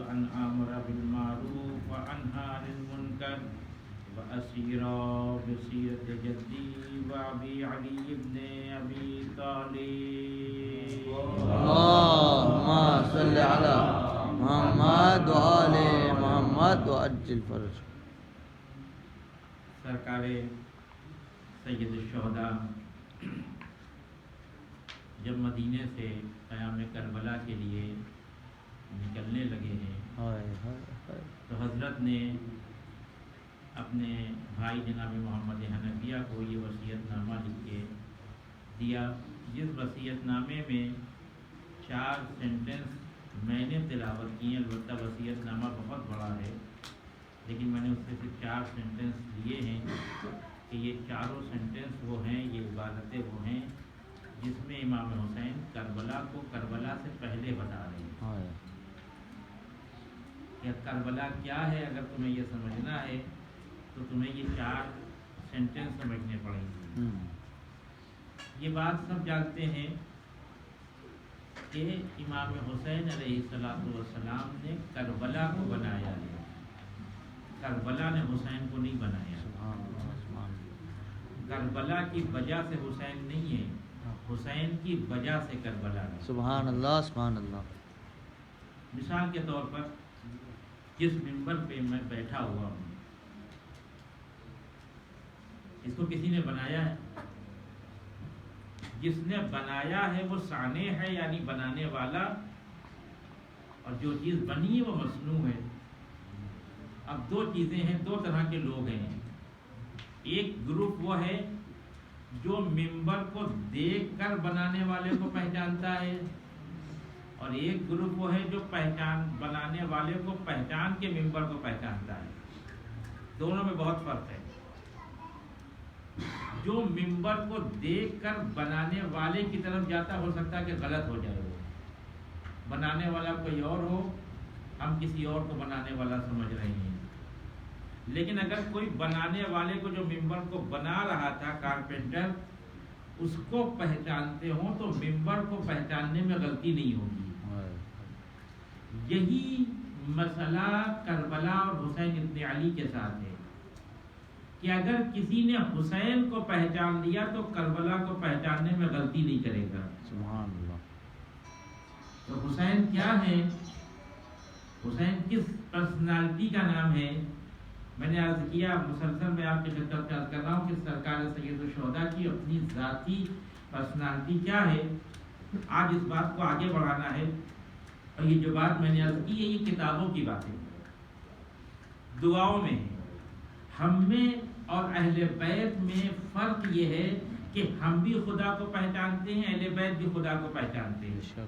أن آمر بالمعروف وأنهى عن المنكر وأسيرا بسيرة جدي وأبي علي بن أبي طالب اللهم صل على محمد وآل محمد وعجل فرج. سرکار سید الشہداء جب مدینے سے قیام کربلا کے لیے نکلنے لگے ہیں تو حضرت نے اپنے بھائی جناب محمد حنفیہ کو یہ وصیت نامہ لکھ کے دیا، جس وصیت نامے میں 4 سینٹنس میں نے تلاوت کی ہیں. البتہ وصیت نامہ بہت بڑا ہے، لیکن میں نے اس سے صرف 4 سینٹنس لیے ہیں کہ یہ چاروں سینٹنس وہ ہیں، یہ عبارتیں وہ ہیں جس میں امام حسین کربلا کو کربلا سے پہلے بتا رہے ہیں کہ کربلا کیا ہے. اگر تمہیں یہ سمجھنا ہے تو تمہیں یہ 4 سینٹنس سمجھنے پڑیں گے. یہ بات سب جانتے ہیں کہ امام حسین علیہ السلام نے کربلا کو بنایا ہے، کربلا نے حسین کو نہیں بنایا. کربلا کی وجہ سے حسین نہیں ہے، حسین کی وجہ سے کربلا ہے. سبحان اللہ سبحان اللہ. مثال کے طور پر جس منبر پہ میں بیٹھا ہوا ہوں، اس کو کسی نے بنایا ہے؟ جس نے بنایا ہے وہ صانع ہے، یعنی بنانے والا، اور جو چیز بنی ہے وہ مصنوع ہے. اب 2 چیزیں ہیں، 2 طرح کے لوگ ہیں. ایک گروپ وہ ہے جو منبر کو دیکھ کر بنانے والے کو پہچانتا ہے، اور ایک گروپ وہ ہے جو بنانے والے کو پہچان کے منبر کو پہچانتا ہے. دونوں میں بہت فرق ہے. جو منبر کو دیکھ کر بنانے والے کی طرف جاتا، ہو سکتا ہے کہ غلط ہو جائے، وہ بنانے والا کوئی اور ہو، ہم کسی اور کو بنانے والا سمجھ رہے ہیں. لیکن اگر کوئی بنانے والے کو، جو منبر کو بنا رہا تھا، کارپینٹر، اس کو پہچانتے ہوں تو منبر کو پہچاننے میں غلطی نہیں ہوگی. یہی مسئلہ کربلا اور حسین ابن علی کے ساتھ ہے کہ اگر کسی نے حسین کو پہچان لیا تو کربلا کو پہچاننے میں غلطی نہیں کرے گا. سبحان اللہ. تو حسین کیا ہے؟ حسین کس پرسنالٹی کا نام ہے؟ میں نے عرض کیا، مسلسل میں آپ کی خدمت میں عرض کر رہا ہوں کہ سرکار سید الشہداء کی اپنی ذاتی پرسنالٹی کیا ہے. آج اس بات کو آگے بڑھانا ہے، اور یہ جو بات میں نے عرض کی ہے یہ کتابوں کی بات ہے، دعاؤں میں ہے. ہم میں اور اہل بیت میں فرق یہ ہے کہ ہم بھی خدا کو پہچانتے ہیں، اہل بیت بھی خدا کو پہچانتے ہیں.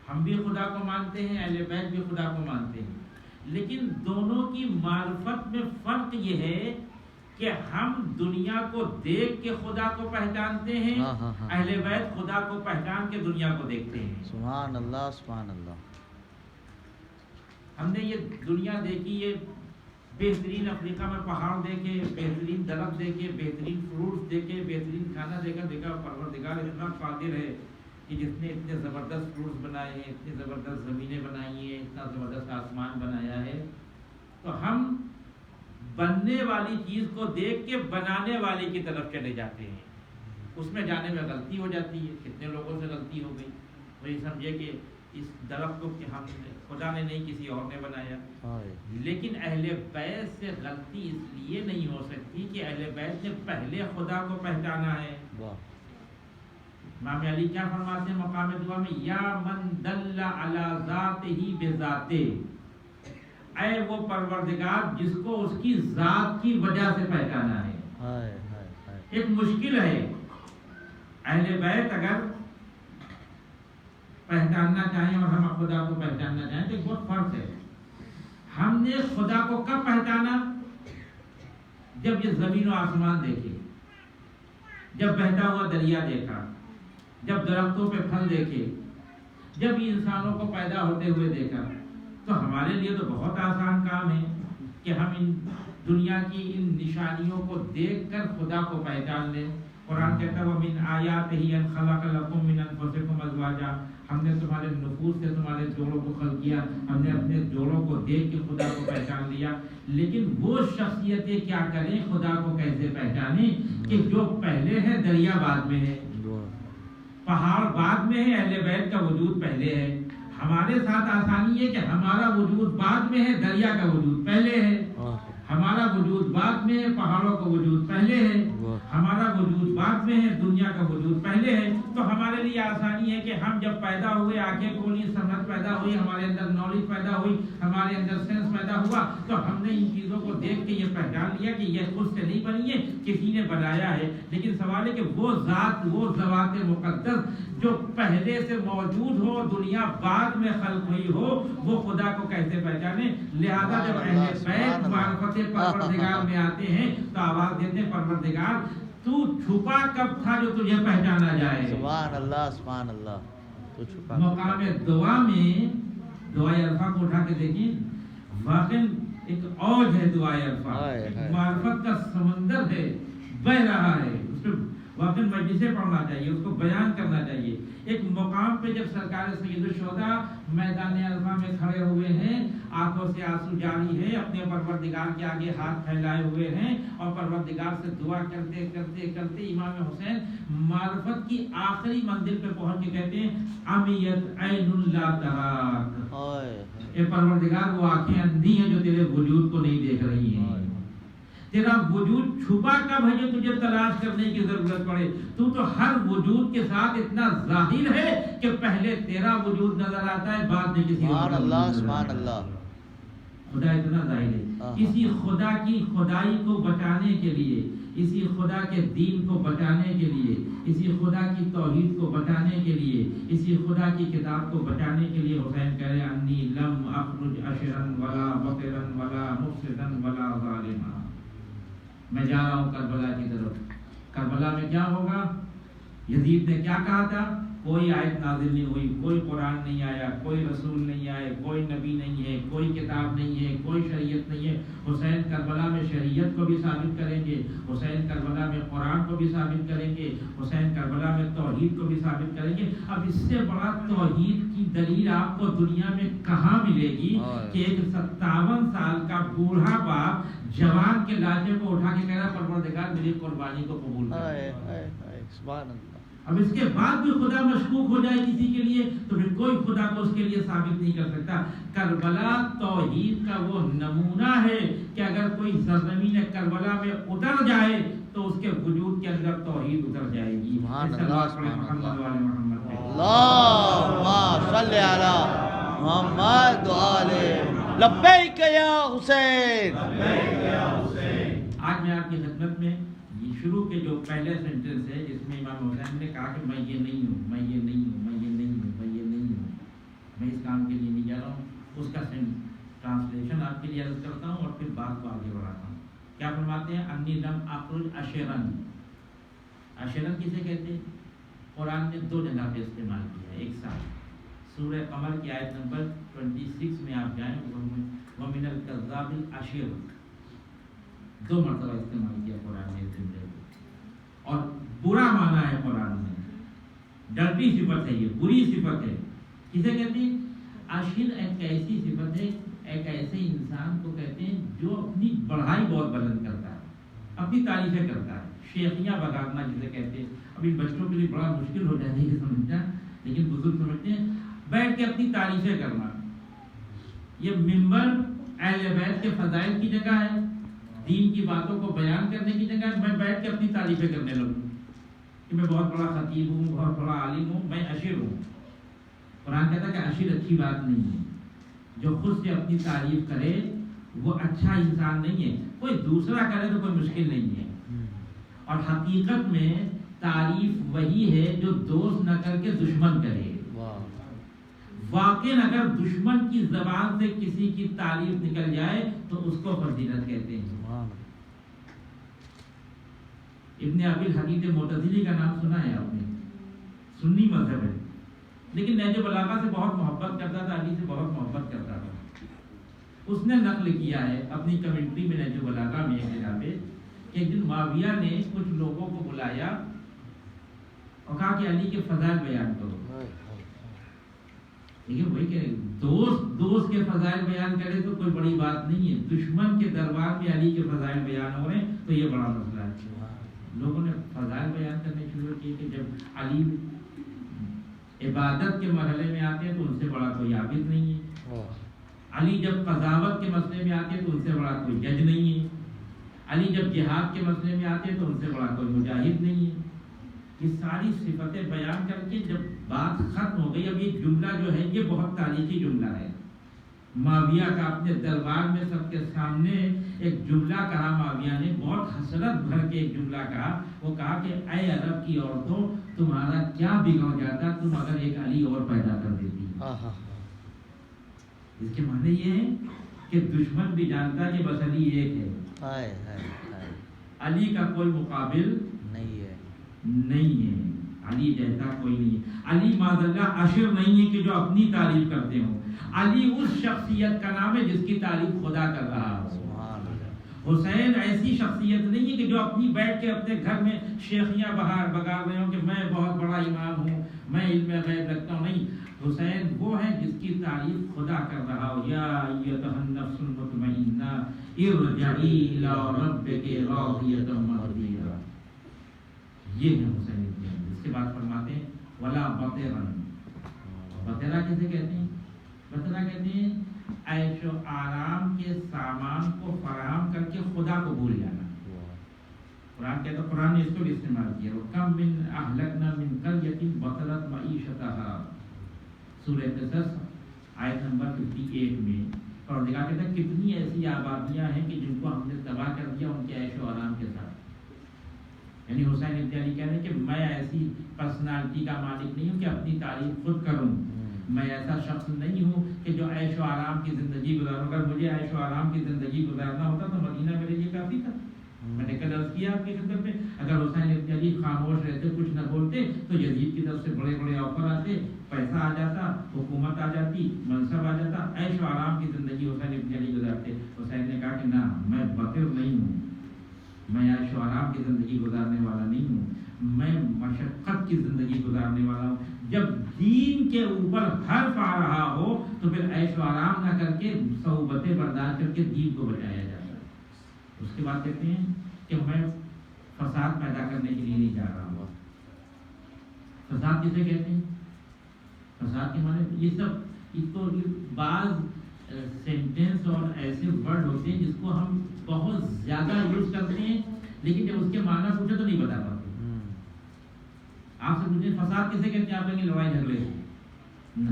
ہم بھی خدا کو مانتے ہیں، اہل بیت بھی خدا کو مانتے ہیں. لیکن دونوں کی معرفت میں فرق یہ ہے کہ ہم دنیا کو دیکھ کے خدا کو پہچانتے ہیں، اہل بیت خدا کو پہچان کے دنیا کو دیکھتے ہیں. سبحان اللہ سبحان اللہ. ہم نے یہ دنیا دیکھی، یہ بہترین افریقہ میں پہاڑ دیکھے، بہترین درخت دیکھے، بہترین فروٹس دیکھے، بہترین کھانا دیکھا. پروردگار اتنا قادر ہے کہ جس نے اتنے زبردست فروٹس بنائے ہیں، اتنی زبردست زمینیں بنائی ہیں، اتنا زبردست آسمان بنایا ہے. تو ہم بننے والی چیز کو دیکھ کے بنانے والے کی طرف چلے جاتے ہیں. اس میں جانے میں غلطی ہو جاتی ہے. کتنے لوگوں سے غلطی ہو گئی، وہی سمجھے کہ اس درخت کو کہ ہم خدا نے نہیں کسی اور نے بنایا. لیکن اہل بیت سے غلطی اس لیے نہیں ہو سکتی کہ اہل بیت نے پہلے خدا کو پہچانا ہے. امام علی کیا فرماتے ہیں مقام دعا میں؟ یا من دل علی ذاتہ بذاتہ، اے وہ پروردگار جس کو اس کی ذات کی وجہ سے پہچانا ہے. ایک مشکل ہے. اہل بیت اگر پہچاننا چاہیں اور ہم خدا کو پہچاننا چاہیں تو ایک بہت فرق ہے. ہم نے خدا کو کب پہچانا؟ جب یہ زمین و آسمان دیکھے، جب بہتا ہوا دریا دیکھا، جب درختوں پہ پھل دیکھے، جب یہ انسانوں کو پیدا ہوتے ہوئے دیکھا. تو ہمارے لیے تو بہت آسان کام ہے کہ ہم ان دنیا کی ان نشانیوں کو دیکھ کر خدا کو پہچان لیں. قرآن کہتا ہے وَمِنْ آیَاتِهِ أَنْ خَلَقَ لَكُم مِّنْ أَنفُسِكُمْ أَزْوَاجًا، ہم نے تمہارے نفوس سے تمہارے جوڑوں کو خلق کیا، ہم نے اپنے جوڑوں کو دیکھ کے خدا کو پہچان لیا۔ لیکن وہ شخصیتیں کیا کریں، خدا کو کیسے پہچانیں کہ جو پہلے ہے دریا بعد میں ہے، پہاڑ بعد میں ہے، اہل بیت کا وجود پہلے ہے۔ ہمارے ساتھ آسانی ہے کہ ہمارا وجود بعد میں ہے، دریا کا وجود پہلے ہے، ہمارا وجود بعد میں ہے، پہاڑوں کا وجود پہلے ہے، ہمارا وجود بعد میں ہے، دنیا کا وجود پہلے ہے۔ تو ہمارے لیے آسانی ہے کہ ہم جب پیدا ہوئے، آنکھیں کھولی، سمجھ پیدا ہوئی، ہمارے اندر نالج پیدا ہوئی، ہمارے اندر سینس پیدا ہوا، تو ہم نے ان چیزوں کو دیکھ کے یہ پہچان لیا کہ یہ خود سے نہیں بنی ہے، کسی نے بنایا ہے۔ لیکن سوال ہے کہ وہ ذات، وہ ذوات مقدس جو پہلے سے موجود ہو، دنیا بعد میں خلق ہوئی ہو، وہ خدا کو کیسے پہچانے؟ لہذا جب اہل بیت معرفت پروردگار میں آتے ہیں تو آواز دیتے ہیں پروردگار تو چھپا کب تھا جو تجھے پہچانا جائے۔ سبحان اللہ، سبحان اللہ۔ تو چھپا مقام دعا میں دعائے عرفہ کو اٹھا کے دیکھیں، واقعی ایک اوج ہے دعائے عرفہ، معرفت کا سمندر ہے، بہ رہا ہے، اس پہ واقعی مجلسیں پڑھنا چاہیے، اس کو بیان کرنا چاہیے۔ ایک مقام پہ جب سرکار سید الشہداء میدان عرفہ میں کھڑے ہوئے ہیں، آنکھوں سے آنسو جاری ہے، اپنے پروردگار کے آگے ہاتھ پھیلائے ہوئے ہیں اور پروردگار سے دعا کرتے کرتے کرتے امام حسین معرفت کی آخری منزل پہ پہنچ کے کہتے ہیں امیت عین لا تراک، اے پروردگار وہ آنکھیں اندھی ہیں جو تیرے وجود کو نہیں دیکھ رہی ہیں، تیرا وجود چھپا کب ہے جو تجھے تلاش کرنے کی ضرورت پڑے، تو ہر وجود کے ساتھ اتنا ظاہر ہے کہ پہلے تیرا وجود نظر آتا ہے، بعد میں کسی اور کا۔ سبحان اللہ۔ خدا اتنا ظاہر ہے، اسی خدا کی خدائی کو بچانے کے لیے، اسی خدا کے دین کو بچانے کے لیے، اسی خدا کی توحید کو بچانے کے لیے، اسی خدا کی کتاب کو بچانے کے لیے حسین کہہ رہے انی لم اخرج اشرا ولا بطرا ولا مفسدا ولا ظالما، میں جا رہا ہوں کربلا کی طرف۔ کربلا میں کیا ہوگا؟ یزید نے کیا کہا تھا؟ کوئی آیت نازل نہیں ہوئی، کوئی قرآن نہیں آیا، کوئی رسول نہیں آئے، کوئی نبی نہیں ہے، کوئی کتاب نہیں ہے، کوئی شریعت نہیں ہے۔ حسین کربلا میں شریعت کو بھی ثابت کریں گے، حسین کربلا میں قرآن کو بھی ثابت کریں گے، حسین کربلا میں توحید کو بھی ثابت کریں گے۔ اب اس سے بڑا توحید کی دلیل آپ کو دنیا میں کہاں ملے گی کہ ایک 57 سال کا بوڑھا باپ جوان کے لاشے کو اٹھا کے کہہ رہا پروردگار میری قربانی کو قبول کر۔ سبحان اللہ۔ اب اس کے بعد بھی خدا مشکوک ہو جائے کسی کے لیے تو پھر کوئی خدا کو اس کے لیے ثابت نہیں کر سکتا۔ کربلا توحید کا وہ نمونہ ہے کہ اگر کوئی سرزمین کربلا میں اتر جائے تو اس کے وجود کے اندر توحید اتر جائے گی۔ اللہم صلی علی محمد و آلِ لبیک یا حسین۔ آج میں آپ کی خدمت میں شروع کے جو پہلے سینٹنس ہے جس میں امام حسین نے کہا کہ میں یہ نہیں ہوں، میں یہ نہیں ہوں، میں یہ نہیں ہوں، میں یہ نہیں ہوں، میں اس کام کے لیے نہیں جا رہا ہوں، اس کا ٹرانسلیشن آپ کے لیے عرض کرتا ہوں اور پھر بات کو آگے بڑھاتا ہوں۔ کیا فرماتے ہیں؟ انی لم اخرج اشرن۔ اشرن کسے کہتے ہیں؟ قرآن نے 2 جگہ پہ استعمال کیا ہے ایک ساتھ۔ سورہ قمر کی آیت نمبر 26 میں آپ جائیں، وَمِنَ الْكَذَّابِ الْأَشِرُ، 2 مرتبہ استعمال کیا قرآن نے اس جملے کو، اور برا معنی ہے قرآن میں، ڈرتی صفت ہے، یہ بری صفت ہے۔ کسے کہتے ہیں؟ عاشر ایک ایسی صفت ہے، ایک ایسے انسان کو کہتے ہیں جو اپنی بڑھائی بہت بلند کرتا ہے، اپنی تعریفیں کرتا ہے، شیخیاں بگاڑنا جسے کہتے ہیں۔ ابھی بچوں کے لیے بڑا مشکل ہو جاتی ہے سمجھنا، لیکن بزرگ سمجھتے ہیں بیٹھ کے اپنی تعریفیں کرنا۔ یہ ممبر اہل بیت کے فضائل کی جگہ ہے، دین کی باتوں کو بیان کرنے کی جگہ ہے، میں بیٹھ کے اپنی تعریفیں کرنے لگوں کہ میں بہت بڑا خطیب ہوں، بہت بڑا عالم ہوں، میں عشیر ہوں۔ قرآن کہتا ہے کہ عشیر اچھی بات نہیں ہے، جو خود سے اپنی تعریف کرے وہ اچھا انسان نہیں ہے، کوئی دوسرا کرے تو کوئی مشکل نہیں ہے۔ اور حقیقت میں تعریف وہی ہے جو دوست نہ کر کے دشمن کرے۔ واقعی اگر دشمن کی زبان سے کسی کی تعریف نکل جائے تو اس کو فضیلت کہتے ہیں۔ ابن ابی الحدید معتزلی کا نام سنا ہے آپ نے؟ سنی مذہب ہے، لیکن نہج بلاغہ سے بہت محبت کرتا تھا، علی سے بہت محبت کرتا تھا۔ اس نے نقل کیا ہے اپنی کمنٹری میں نہج بلاغہ میں ایک جگہ پہ کہ ایک دن معاویہ نے کچھ لوگوں کو بلایا اور کہا کہ علی کے فضائل بیان کرو. دیکھیے وہی کہ دوست کے فضائل بیان کرے تو کوئی بڑی بات نہیں ہے، دشمن کے دربار میں علی کے فضائل بیان ہو رہے ہیں تو یہ بڑا مسئلہ ہے. لوگوں نے فضائل بیان کرنے شروع کیے کہ جب علی عبادت کے مرحلے میں آتے ہیں تو ان سے بڑا کوئی عابد نہیں ہے. علی جب قضاوت کے مسئلے میں آتے ہیں تو ان سے بڑا کوئی جج نہیں ہے. علی جب جہاد کے مسئلے میں آتے ہیں تو ان سے بڑا کوئی مجاہد نہیں ہے. یہ ساری صفتیں بیان کر کے جب بات ختم ہو گئی، اب یہ جملہ جو ہے یہ بہت تاریخی جملہ ہے. معاویہ کا اپنے دربار میں سب کے سامنے ایک جملہ کہا، معاویہ نے بہت حسرت بھر کے ایک جملہ کہا. وہ کہا کہ اے عرب کی عورتوں، تمہارا کیا بگڑ جاتا تم اگر ایک علی اور پیدا کر دیتی. اس کے معنی یہ ہے کہ دشمن بھی جانتا ہے کہ بس علی ایک ہے، علی کا کوئی مقابل نہیں ہے، علی جیسا کوئی نہیں ہے. علی معاذ اللہ عشر نہیں ہے کہ جو اپنی تعریف کرتے ہوں. علی اس شخصیت کا نام ہے جس کی تعریف خدا کر رہا ہو. حسین ایسی شخصیت نہیں ہے کہ جو اپنی بیٹھ کے اپنے گھر میں شیخیاں بگا رہے ہوں کہ میں بہت بڑا امام ہوں، میں علم غیب رکھتا ہوں. نہیں، حسین وہ ہے جس کی تعریف خدا کر رہا ہو. یا ایتھا النفس المطمئنہ ارجعی الی ربک راضیۃ مرضیہ. یہ ہے حسین ابن علی. اس کے بعد فرماتے ہیں ولا بطرا. بطرا کسے کہتے ہیں؟ بطرا کہتے ہیں عیش و آرام کے سامان کو فراہم کر کے خدا کو بھول جانا. قرآن کہتا ہے، قرآن نے اس کو بھی استعمال کیا. کم من اہلکنا من قریۃ بطرت معیشتھا، سورہ قصص آیت نمبر 58 میں. اور دیکھا کہتا ہے کتنی ایسی آبادیاں ہیں کہ جن کو ہم نے تباہ کر دیا ان کے عیش و آرام کے ساتھ. یعنی حسین ابن علی کہہ رہے ہیں کہ میں ایسی پرسنالٹی کا مالک نہیں ہوں کہ اپنی تعریف خود کروں. میں ایسا شخص نہیں ہوں کہ جو عیش و آرام کی زندگی گزاروں. اگر مجھے عیش و آرام کی زندگی گزارنا ہوتا تو مدینہ میرے لیے کافی تھا. میں نے کل عرض کیا آپ کی خدمت میں، اگر حسین ابن علی خاموش رہتے، کچھ نہ بولتے تو یزید کی طرف سے بڑے بڑے آفر آتے، پیسہ آ جاتا، حکومت آ جاتی، منصب آ جاتا، عیش و آرام کی زندگی حسین ابن علی گزارتے. حسین نے کہا کہ نہ، میں بطر نہیں ہوں، میں عیش و آرام کی زندگی گزارنے والا نہیں ہوں، میں مشقت کی زندگی گزارنے والا ہوں. جب دین کے اوپر حرف آ رہا ہو تو پھر عیش و آرام نہ کر کے صحبتیں برداشت کر کے دین کو بچایا جاتا ہے. اس کے بعد کہتے ہیں کہ میں فساد پیدا کرنے کے لیے نہیں جا رہا ہوں. فساد کسے کہتے ہیں؟ فساد کے معنی یہ سب اس کو بعض سینٹینس اور ایسے ورڈ ہوتے ہیں جس کو ہم بہت زیادہ یوز کرتے ہیں لیکن جب اس کے معنی پوچھے تو نہیں بتا پاتے. آپ سے پوچھیں فساد کسے کہتے ہیں، آپ کہیں گے لڑائی جھگڑے کو. نہ،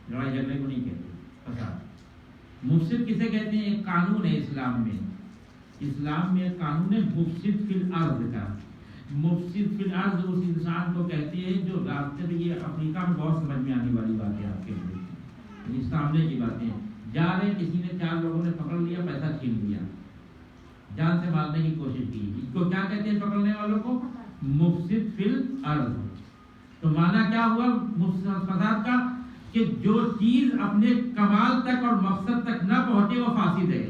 لڑائی جھگڑے کو نہیں کہتے فساد. مفسد کسے کہتے ہیں؟ ایک قانون ہے اسلام میں. اسلام میں ایک قانون ہے مفسد فی الارض کا. مفسد فی الارض اس انسان کو کہتے ہیں جو راستے میں، یہ افریقہ میں بہت سمجھ میں آنے والی بات ہے آپ کے لیے، سامنے کی باتیں. جا رہے کسی نے 4 لوگوں نے پکڑ لیا، پیسہ چھین لیا، جان سے مارنے کی کوشش کی. اس کو کیا کہتے ہیں پکڑنے والوں کو؟ مفسد فی الارض. تو معنی کیا ہوا فساد کا؟ کہ جو چیز اپنے کمال تک اور مقصد تک نہ پہنچے وہ فاسد ہے.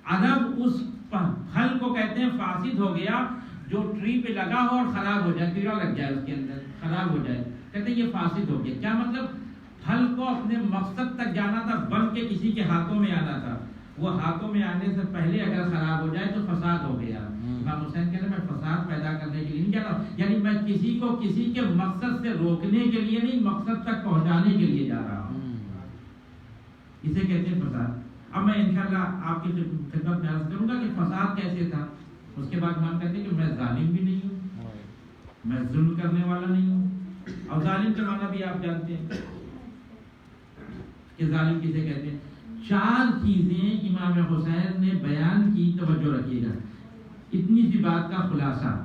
ادب اس پھل کو کہتے ہیں فاسد ہو گیا جو ٹری پہ لگا ہو اور خراب ہو جائے، کیڑا لگ جائے اس کے اندر، خراب ہو جائے، کہتے ہیں یہ فاسد ہو گیا. کیا مطلب؟ پھل کو اپنے مقصد تک جانا تھا، بن کے کسی کے ہاتھوں میں آنا تھا، وہ ہاتھوں میں آنے سے پہلے اگر خراب ہو جائے تو فساد ہو گیا. امام حسین کہتے ہیں میں فساد پیدا کرنے کے لیے نہیں جا رہا ہوں، یعنی میں کسی کو کسی کے مقصد سے روکنے کے لیے نہیں، مقصد تک پہنچانے کے لیے جا رہا ہوں. اسے کہتے ہیں فساد. اب میں انشاءاللہ آپ کی خدمت میں عرض کروں گا کہ فساد کیسے تھا. اس کے بعد امام کہتے ہیں کہ میں ظالم بھی نہیں ہوں، میں ظلم کرنے والا نہیں ہوں. اور ظالم کا معنی بھی آپ جانتے ہیں کہ ظالم کسے کہتے ہیں. 4 چیزیں امام حسین نے بیان کی، توجہ رکھیے گا. اتنی سی بات کا خلاصہ،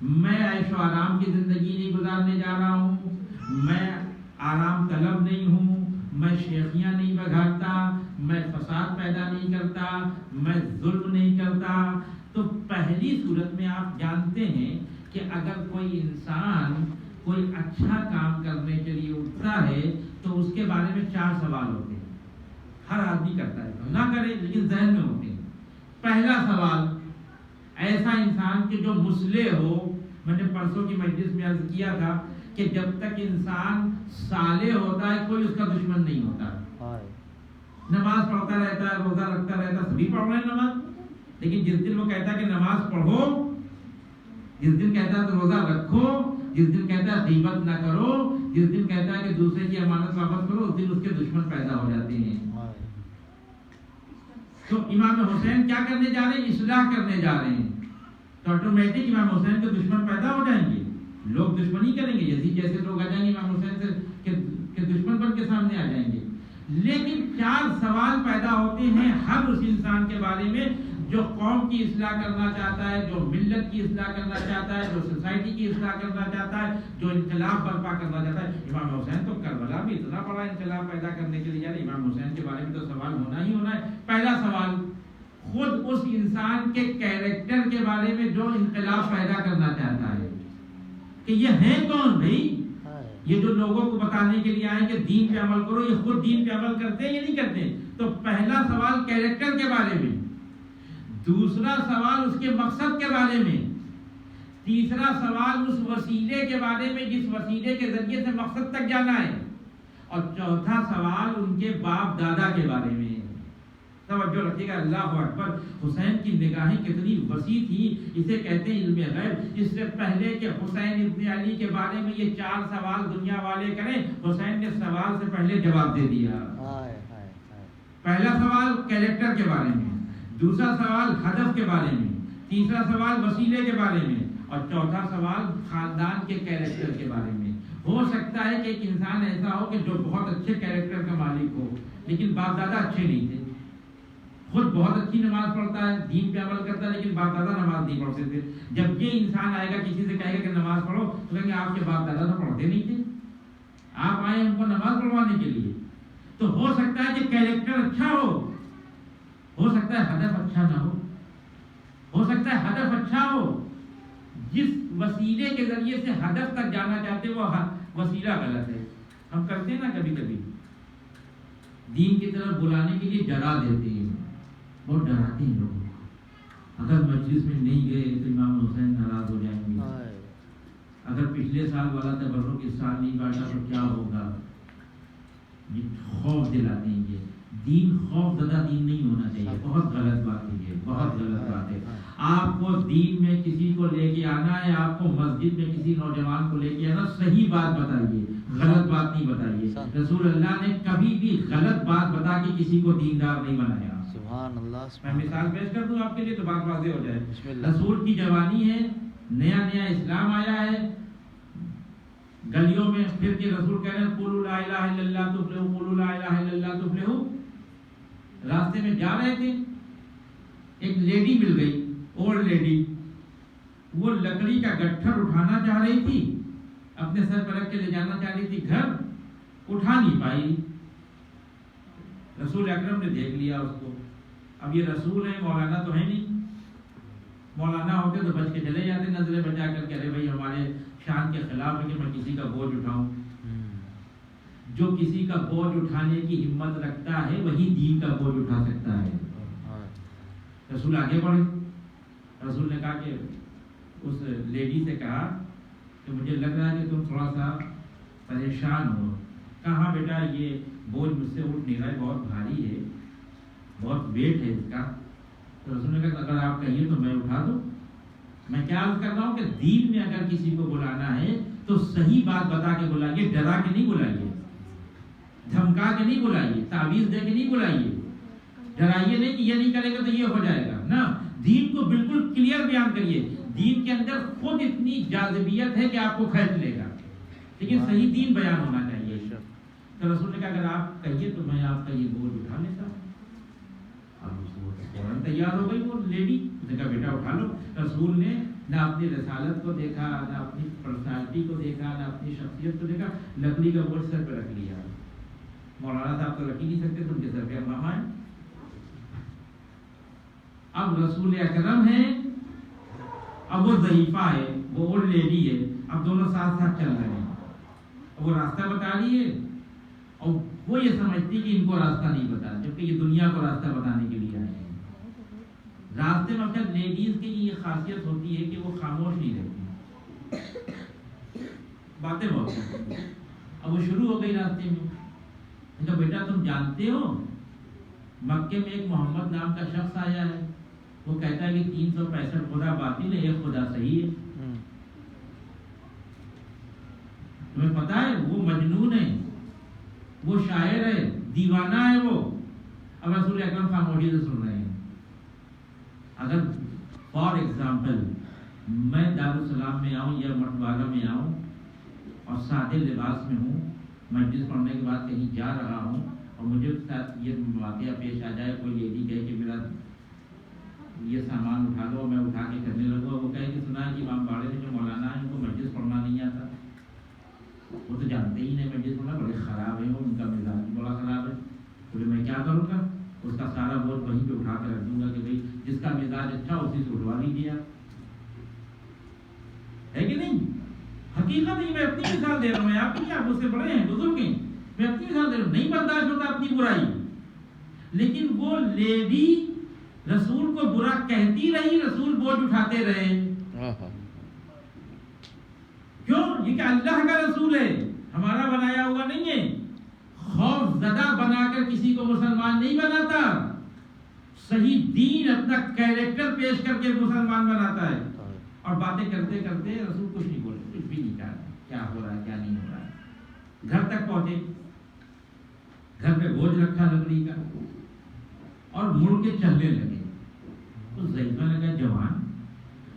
میں عیش و آرام کی زندگی نہیں گزارنے جا رہا ہوں، میں آرام طلب نہیں ہوں، میں شیخیاں نہیں بگھاتا، میں فساد پیدا نہیں کرتا، میں ظلم نہیں کرتا. تو پہلی صورت میں آپ جانتے ہیں کہ اگر کوئی انسان کوئی اچھا کام کرنے کے لیے اٹھتا ہے تو اس کے بارے میں 4 سوال ہوتے ہیں. ہر آدمی کرتا ہے، نہ کرے لیکن ذہن میں ہوتے ہیں. پہلا سوال، ایسا انسان کہ جو مصلح ہو، میں نے پرسوں کی مجلس میں عرض کیا تھا کہ جب تک انسان صالح ہوتا ہے کوئی اس کا دشمن نہیں ہوتا. نماز پڑھتا رہتا ہے, روزہ رکھتا رہتا ہے, سبھی پڑھ رہے ہیں نماز, لیکن جس دن وہ کہتا ہے کہ نماز پڑھو, جس دن کہتا ہے تو روزہ رکھو, جس دن کہتا ہے غیبت نہ کرو, جس دن کہتا ہے کہ دوسرے کی امانت واپس کرو, اس دن اس کے دشمن پیدا ہو جاتے ہیں. تو امام حسین کیا کرنے جا رہے ہیں؟ اصلاح کرنے جا رہے ہیں. تو آٹومیٹک امام حسین کے دشمن پیدا ہو جائیں گے, لوگ دشمنی کریں گے, یزید جیسے لوگ آ جائیں گے امام حسین سے کہ دشمن بن کے سامنے آ جائیں گے. لیکن 4 سوال پیدا ہوتے ہیں ہر اس انسان کے بارے میں جو قوم کی اصلاح کرنا چاہتا ہے, جو ملت کی اصلاح کرنا چاہتا ہے, جو سوسائٹی کی اصلاح کرنا چاہتا ہے, جو انقلاب برپا کرنا چاہتا ہے. امام حسین تو کربلا میں اتنا بڑا انقلاب پیدا کرنے کے لیے جا رہے ہیں. امام حسین کے بارے میں تو سوال ہونا ہی ہونا ہے. پہلا سوال خود اس انسان کے کیریکٹر کے بارے میں جو انقلاب پیدا کرنا چاہتا ہے کہ یہ ہے کون بھائی. یہ جو لوگوں کو بتانے کے لیے آئے کہ دین پہ عمل کرو, یہ خود دین پہ عمل کرتے ہیں یا نہیں کرتے؟ تو پہلا سوال کیریکٹر کے بارے میں, دوسرا سوال اس کے مقصد کے بارے میں, تیسرا سوال اس وسیلے کے بارے میں جس وسیلے کے ذریعے سے مقصد تک جانا ہے, اور چوتھا سوال ان کے باپ دادا کے بارے میں. توجہ رکھیے گا, اللہ اکبر. حسین کی نگاہیں کتنی وسیع تھی, اسے کہتے ہیں علم غیب. اس سے پہلے کہ حسین ابن علی کے بارے میں یہ 4 سوال دنیا والے کریں, حسین نے سوال سے پہلے جواب دے دیا. پہلا سوال کیریکٹر کے بارے میں, دوسرا سوال ہدف کے بارے میں, تیسرا سوال وسیلے کے بارے میں, اور چوتھا سوال خاندان کے کیریکٹر کے بارے میں. ہو سکتا ہے کہ ایک انسان ایسا ہو کہ جو بہت اچھے کیریکٹر کا مالک ہو, لیکن باپ دادا اچھے نہیں تھے. خود بہت اچھی نماز پڑھتا ہے, دین پہ عمل کرتا ہے, لیکن باپ دادا نماز نہیں پڑھتے تھے. جب یہ انسان آئے گا کسی سے کہے گا کہ نماز پڑھو, تو کہیں گے آپ کے باپ دادا تو پڑھتے نہیں تھے, آپ آئے ہم کو نماز پڑھوانے کے لیے. تو ہو سکتا ہے کہ کیریکٹر اچھا ہو سکتا ہے ہدف اچھا نہ ہو سکتا ہے ہدف اچھا ہو, جس وسیلے کے ذریعے سے ہدف تک جانا چاہتے وہ وسیلہ غلط ہے. ہم کرتے ہیں نا کبھی کبھی دین کی طرف بلانے کے لیے ڈرا دیتے ہیں, بہت ڈراتے ہیں لوگوں کو. اگر مجلس میں نہیں گئے تو امام حسین ناراض ہو جائیں گے, اگر پچھلے سال والا تبرک اس سال نہیں بانٹا تو کیا ہوگا. یہ خوف دلاتے ہیں. یہ دین خوف زدہ دین نہیں ہونا چاہیے, بہت غلط بات ہے, یہ بہت غلط بات ہے. آپ کو دین میں کسی کو لے کے آنا ہے, آپ کو مسجد میں کسی نوجوان کو لے کے آنا, صحیح بات بتائیے, غلط بات نہیں بتائیے. رسول اللہ نے کبھی بھی غلط بات بتا کے کسی کو دیندار نہیں بنایا. سبحان اللہ. میں مثال پیش کر دوں آپ کے لیے تو بات واضح ہو جائے. رسول کی جوانی ہے, نیا نیا اسلام آیا ہے, گلیوں میں پھر کے رسول کہہ رہے ہیں قولوا لا الہ الا اللہ تفلحوا, قولوا لا الہ الا اللہ تفلحوا. راستے میں جا رہے تھے, ایک لیڈی مل گئی, اولڈ لیڈی. وہ لکڑی کا گٹھر اٹھانا چاہ رہی تھی, اپنے سر پر رکھ کے لے جانا چاہ رہی تھی گھر, اٹھا نہیں پائی. رسول اکرم نے دیکھ لیا اس کو. اب یہ رسول ہے, مولانا تو ہے نہیں. مولانا ہوتے تو بچ کے چلے جاتے, نظریں بچا کر کہ ارے بھائی ہمارے شان کے خلاف ہے کہ میں کسی کا بوجھ اٹھاؤں. جو کسی کا بوجھ اٹھانے کی ہمت رکھتا ہے وہی دین کا بوجھ اٹھا سکتا ہے. رسول آگے بڑھے. رسول نے کہا کہ اس لیڈی سے کہا کہ مجھے لگ رہا ہے کہ تم تھوڑا سا پریشان ہو. کہا بیٹا یہ بوجھ مجھ سے اٹھ نہیں رہا ہے, بہت بھاری ہے, بہت ویٹ ہے اس کا. تو رسول نے کہا اگر آپ کہیے تو میں اٹھا دوں. میں کیا عرض کر رہا ہوں کہ دین میں اگر کسی کو بلانا ہے تو صحیح بات بتا کے بلائیے, ڈرا کے نہیں بلائیے, دھمکا کے نہیں بلائیے, تعویذ دے کے نہیں بلائیے. ڈرائیے نہیں کہ یہ نہیں کرے گا تو یہ ہو جائے گا نا. دین کو بالکل کلیئر بیان کریے. دین کے اندر خود اتنی جاذبیت ہے کہ آپ کو کھینچ لے گا, لیکن صحیح دین بیان ہونا چاہیے. تو رسول نے کہا اگر آپ کہیے تو میں آپ کا یہ بوجھ اٹھا لیتا ہوں. فوراً تیار ہو گئی وہ لیڈی. اس نے کہا بیٹا اٹھا لو. رسول نے نہ اپنی رسالت کو دیکھا, نہ اپنی پرسنالٹی کو دیکھا, نہ اپنی شخصیت کو دیکھا, لکڑی کا بوجھ سر پہ رکھ لیا. مولانا صاحب تو رکھ ہی نہیں سکتے, تم کے سر پہ ماما ہے. اب رسول اکرم ہے, اب وہ ضعیفہ ہے, وہ اولڈ لیڈی ہے, اب دونوں ساتھ ساتھ چل رہے ہیں. وہ راستہ بتا رہی ہے اور وہ یہ سمجھتی کہ ان کو راستہ نہیں بتا, جبکہ یہ دنیا کو راستہ بتانے کے لیے آئے ہیں. راستے میں اکثر لیڈیز کی یہ خاصیت ہوتی ہے کہ وہ خاموش نہیں رہتی, باتیں بہت ہیں. اب وہ شروع ہو گئی راستے میں. میں کہا بیٹا تم جانتے ہو مکے میں ایک محمد نام کا شخص آیا ہے, وہ کہتا ہے کہ 365 خدا باطل ہے, ایک خدا صحیح ہے. تمہیں پتا ہے وہ مجنون ہے, وہ شاعر ہے, دیوانہ ہے وہ. اب رسول اکرم خاموشی سے سن رہے ہیں. اگر فار ایگزامپل میں دارالسلام میں آؤں یا مٹوالا میں آؤں اور سادے لباس میں ہوں, مجلس پڑھنے کے بعد کہیں جا رہا ہوں اور مجھے ساتھ یہ واقعہ پیش آ جائے, کوئی لیڈی کہے کہ میرا یہ سامان اٹھا دو, میں اٹھا کے کرنے لگوں, وہ کہے کہ سنا ہے کہ امام باڑے میں جو مولانا ہے ان کو مجلس پڑھنا نہیں آتا, وہ تو جانتے ہی نہیں مجلس پڑھنا, بڑے خراب ہے, ان کا مزاج بھی بڑا خراب ہے. تو میں کیا کروں گا, اس کا سارا بوجھ وہیں پہ اٹھا کے رکھ دوں گا کہ بھائی جس کا مزاج اچھا اسی سے اٹھوا لیجیے آپ, ہے کہ نہیں؟ حقیقت ہی میں اپنی مثال دے رہا ہوں, آپ نہیں, آپ اس سے بڑے ہیں, بزرگ ہیں, میں اپنی مثال دے رہا ہوں. نہیں برداشت ہوتا اپنی برائی, لیکن وہ لیڈی رسول کو برا کہتی رہی, رسول بوجھ اٹھاتے رہے. کیوں؟ یہ کہ اللہ کا رسول ہے, ہمارا بنایا ہوا نہیں ہے. خوف زدہ بنا کر کسی کو مسلمان نہیں بناتا, صحیح دین اپنا کیریکٹر پیش کر کے مسلمان بناتا ہے. اور باتیں کرتے کرتے رسول کچھ نہیں بولے, کچھ بھی نہیں کہا کیا ہو رہا ہے کیا نہیں ہو رہا ہے. گھر تک پہنچے, گھر پہ بوجھ رکھا لکڑی کا اور مڑ کے چلنے لگے. تو ضعیفہ نے کہا جوان,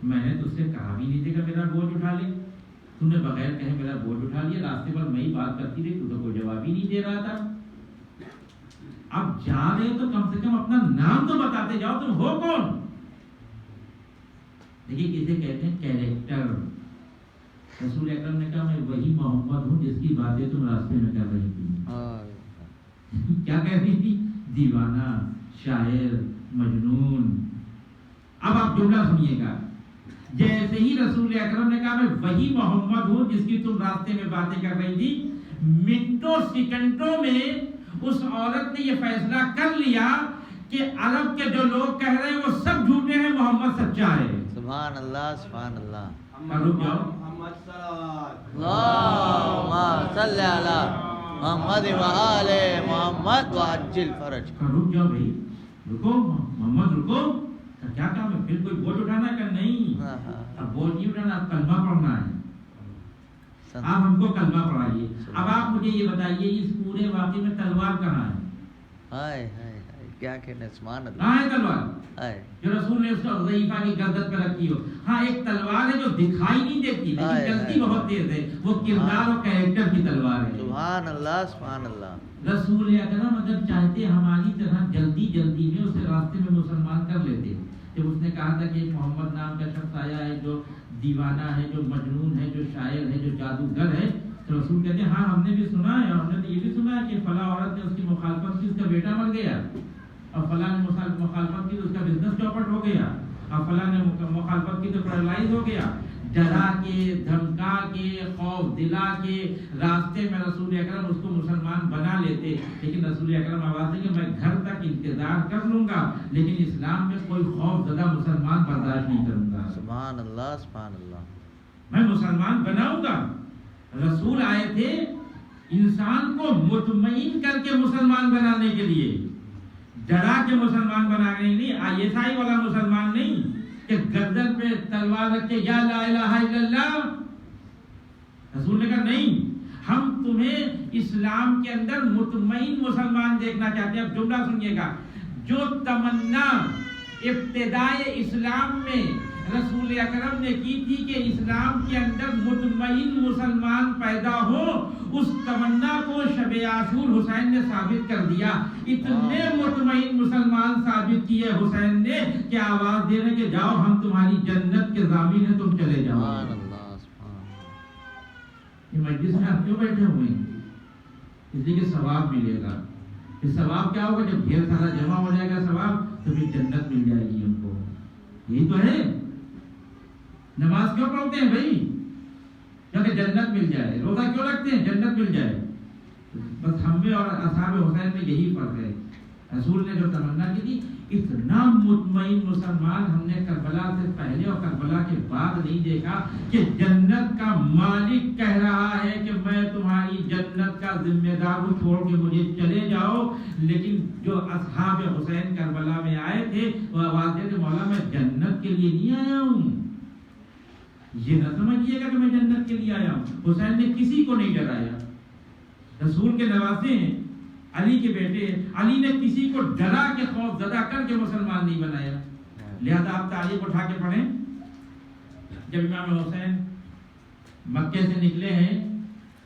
میں نے تجھ سے کہا بھی نہیں تھا کہ میرا بوجھ اٹھا لے, تم نے بغیر کہے میرا بوجھ اٹھا لیا, راستے پر میں ہی بات کرتی رہی, تو کوئی جواب ہی نہیں دے رہا تھا. اب جا رہے تو کم سے کم اپنا نام تو بتاتے جاؤ, تم ہو کون. دیکھیے کسے کہتے ہیں کیریکٹر. رسول اکرم نے کہا میں وہی محمد ہوں جس کی باتیں تم راستے میں کر رہی تھی. کیا کہہ رہی تھی؟ دیوانہ, شاعر, مجنون. اب آپ جملہ سنیے گا, جیسے ہی رسول اکرم نے کہا میں وہی محمد ہوں جس کی تم راستے میں باتیں کر رہی تھی, منٹوں سیکنڈوں میں اس عورت نے یہ فیصلہ کر لیا کہ عرب کے جو لوگ کہہ رہے ہیں وہ سب جھوٹے ہیں, محمد سچا ہے. سبحان اللہ, سبحان اللہ. رک جاؤ, اللہم صلی علی محمد و آل محمد وعجل فرج. رک جاؤ بھائی, رکو محمد رکو, کیا کام ہے, پھر کوئی بوجھ اٹھانا ہے کہ نہیں؟ اب بوجھ نہیں اٹھانا, اب کلمہ پڑھنا ہے. آپ ہم کو کلمہ پڑھائیے. اب آپ مجھے یہ بتائیے اس پورے واقعے میں تلوار کہاں ہے؟ ہائے ہائے ہائے, کیا کہنا, سبحان اللہ. کہاں ہے تلوار ہائے جو رسول نے اس کو ضعیفہ کی گردن پہ رکھی ہو؟ ہاں ایک تلوار ہے جو دکھائی نہیں دیتی لیکن چلتی بہت تیز ہے, وہ کردار اور کیریکٹر کی تلوار ہے. سبحان اللہ, سبحان اللہ. رسول اکرم اگر چاہتے ہماری طرح جلدی جلدی میں اسے راستے میں مسلمان کر لیتے. جب اس نے کہا تھا کہ ایک محمد نام کا شخص آیا ہے جو دیوانہ ہے, جو مجنون ہے, جو شاعر ہے, جو جادوگر ہے, تو رسول کہتے ہیں ہاں ہم نے بھی سنا ہے, اور ہم نے تو یہ بھی سنا ہے کہ فلاں عورت نے اس کی مخالفت کی, اس کا بیٹا مر گیا, اور فلاں نے مخالفت کی تو اس کا بزنس چوپٹ ہو گیا, اور فلاں نے مخالفت کی تو پیرالائز ہو گیا. ڈرا کے, دھمکا کے, خوف دلا کے راستے میں رسول اکرم اس کو مسلمان بنا لیتے. لیکن رسول اکرم آواز دیں کہ میں گھر تک انتظار کر لوں گا, لیکن اسلام میں کوئی خوف زدہ مسلمان برداشت نہیں کروں گا. سبحان اللہ, سبحان اللہ. میں مسلمان بناؤں گا. رسول آئے تھے انسان کو مطمئن کر کے مسلمان بنانے کے لیے, ڈرا کے مسلمان بنانے کے لیے. آئی ایس آئی والا مسلمان نہیں کہ گردن پہ تلوار رکھ کے یا لا الہ الا اللہ. رسول نے کہا نہیں, ہم تمہیں اسلام کے اندر مطمئن مسلمان دیکھنا چاہتے ہیں. اب جملہ سنیے گا, جو تمنا ابتدائے اسلام میں رسول اکرم نے کی تھی کہ اسلام کے اندر مطمئن مسلمان پیدا ہو, اس تمنا کو شب عاشور حسین نے ثابت کر دیا. اتنے مطمئن مسلمان ثابت کیے حسین نے کہ آواز دے رہے کہ جاؤ ہم تمہاری جنت کے ضامن ہیں, تم چلے جاؤ. سبحان اللہ, سبحان اللہ. یہ مجلس میں آپ کیوں بیٹھے ہوئے ہیں؟ اس لیے کہ ثواب ملے گا. یہ ثواب کیا ہوگا؟ جب ڈھیر سارا جمع ہو جائے گا ثواب تو پھر جنت مل جائے گی ان کو. یہی تو ہے. نماز کیوں پڑھتے ہیں بھائی؟ کیونکہ جنت مل جائے. روزہ کیوں رکھتے ہیں؟ جنت مل جائے. بس ہم میں اور اصحاب حسین میں یہی فرق ہے رسول نے جو تمنا کی تھی، اتنا مطمئن مسلمان ہم نے کربلا سے پہلے اور کربلا کے بعد نہیں دیکھا کہ جنت کا مالک کہہ رہا ہے کہ میں تمہاری جنت کا ذمہ دار ہوں، چھوڑ کے مجھے چلے جاؤ. لیکن جو اصحاب حسین کربلا میں آئے تھے وہ آواز دے کہ مولا میں جنت کے لیے نہیں آیا ہوں. یہ نہ سمجھیے گا کہ میں جنت کے لیے آیا ہوں. حسین نے کسی کو نہیں ڈرایا. رسول کے نواسے ہیں، علی کے بیٹے ہیں، علی نے کسی کو ڈرا کے خوف زدہ کر کے مسلمان نہیں بنایا. لہذا آپ تاریخ اٹھا کے پڑھیں. جب امام حسین مکے سے نکلے ہیں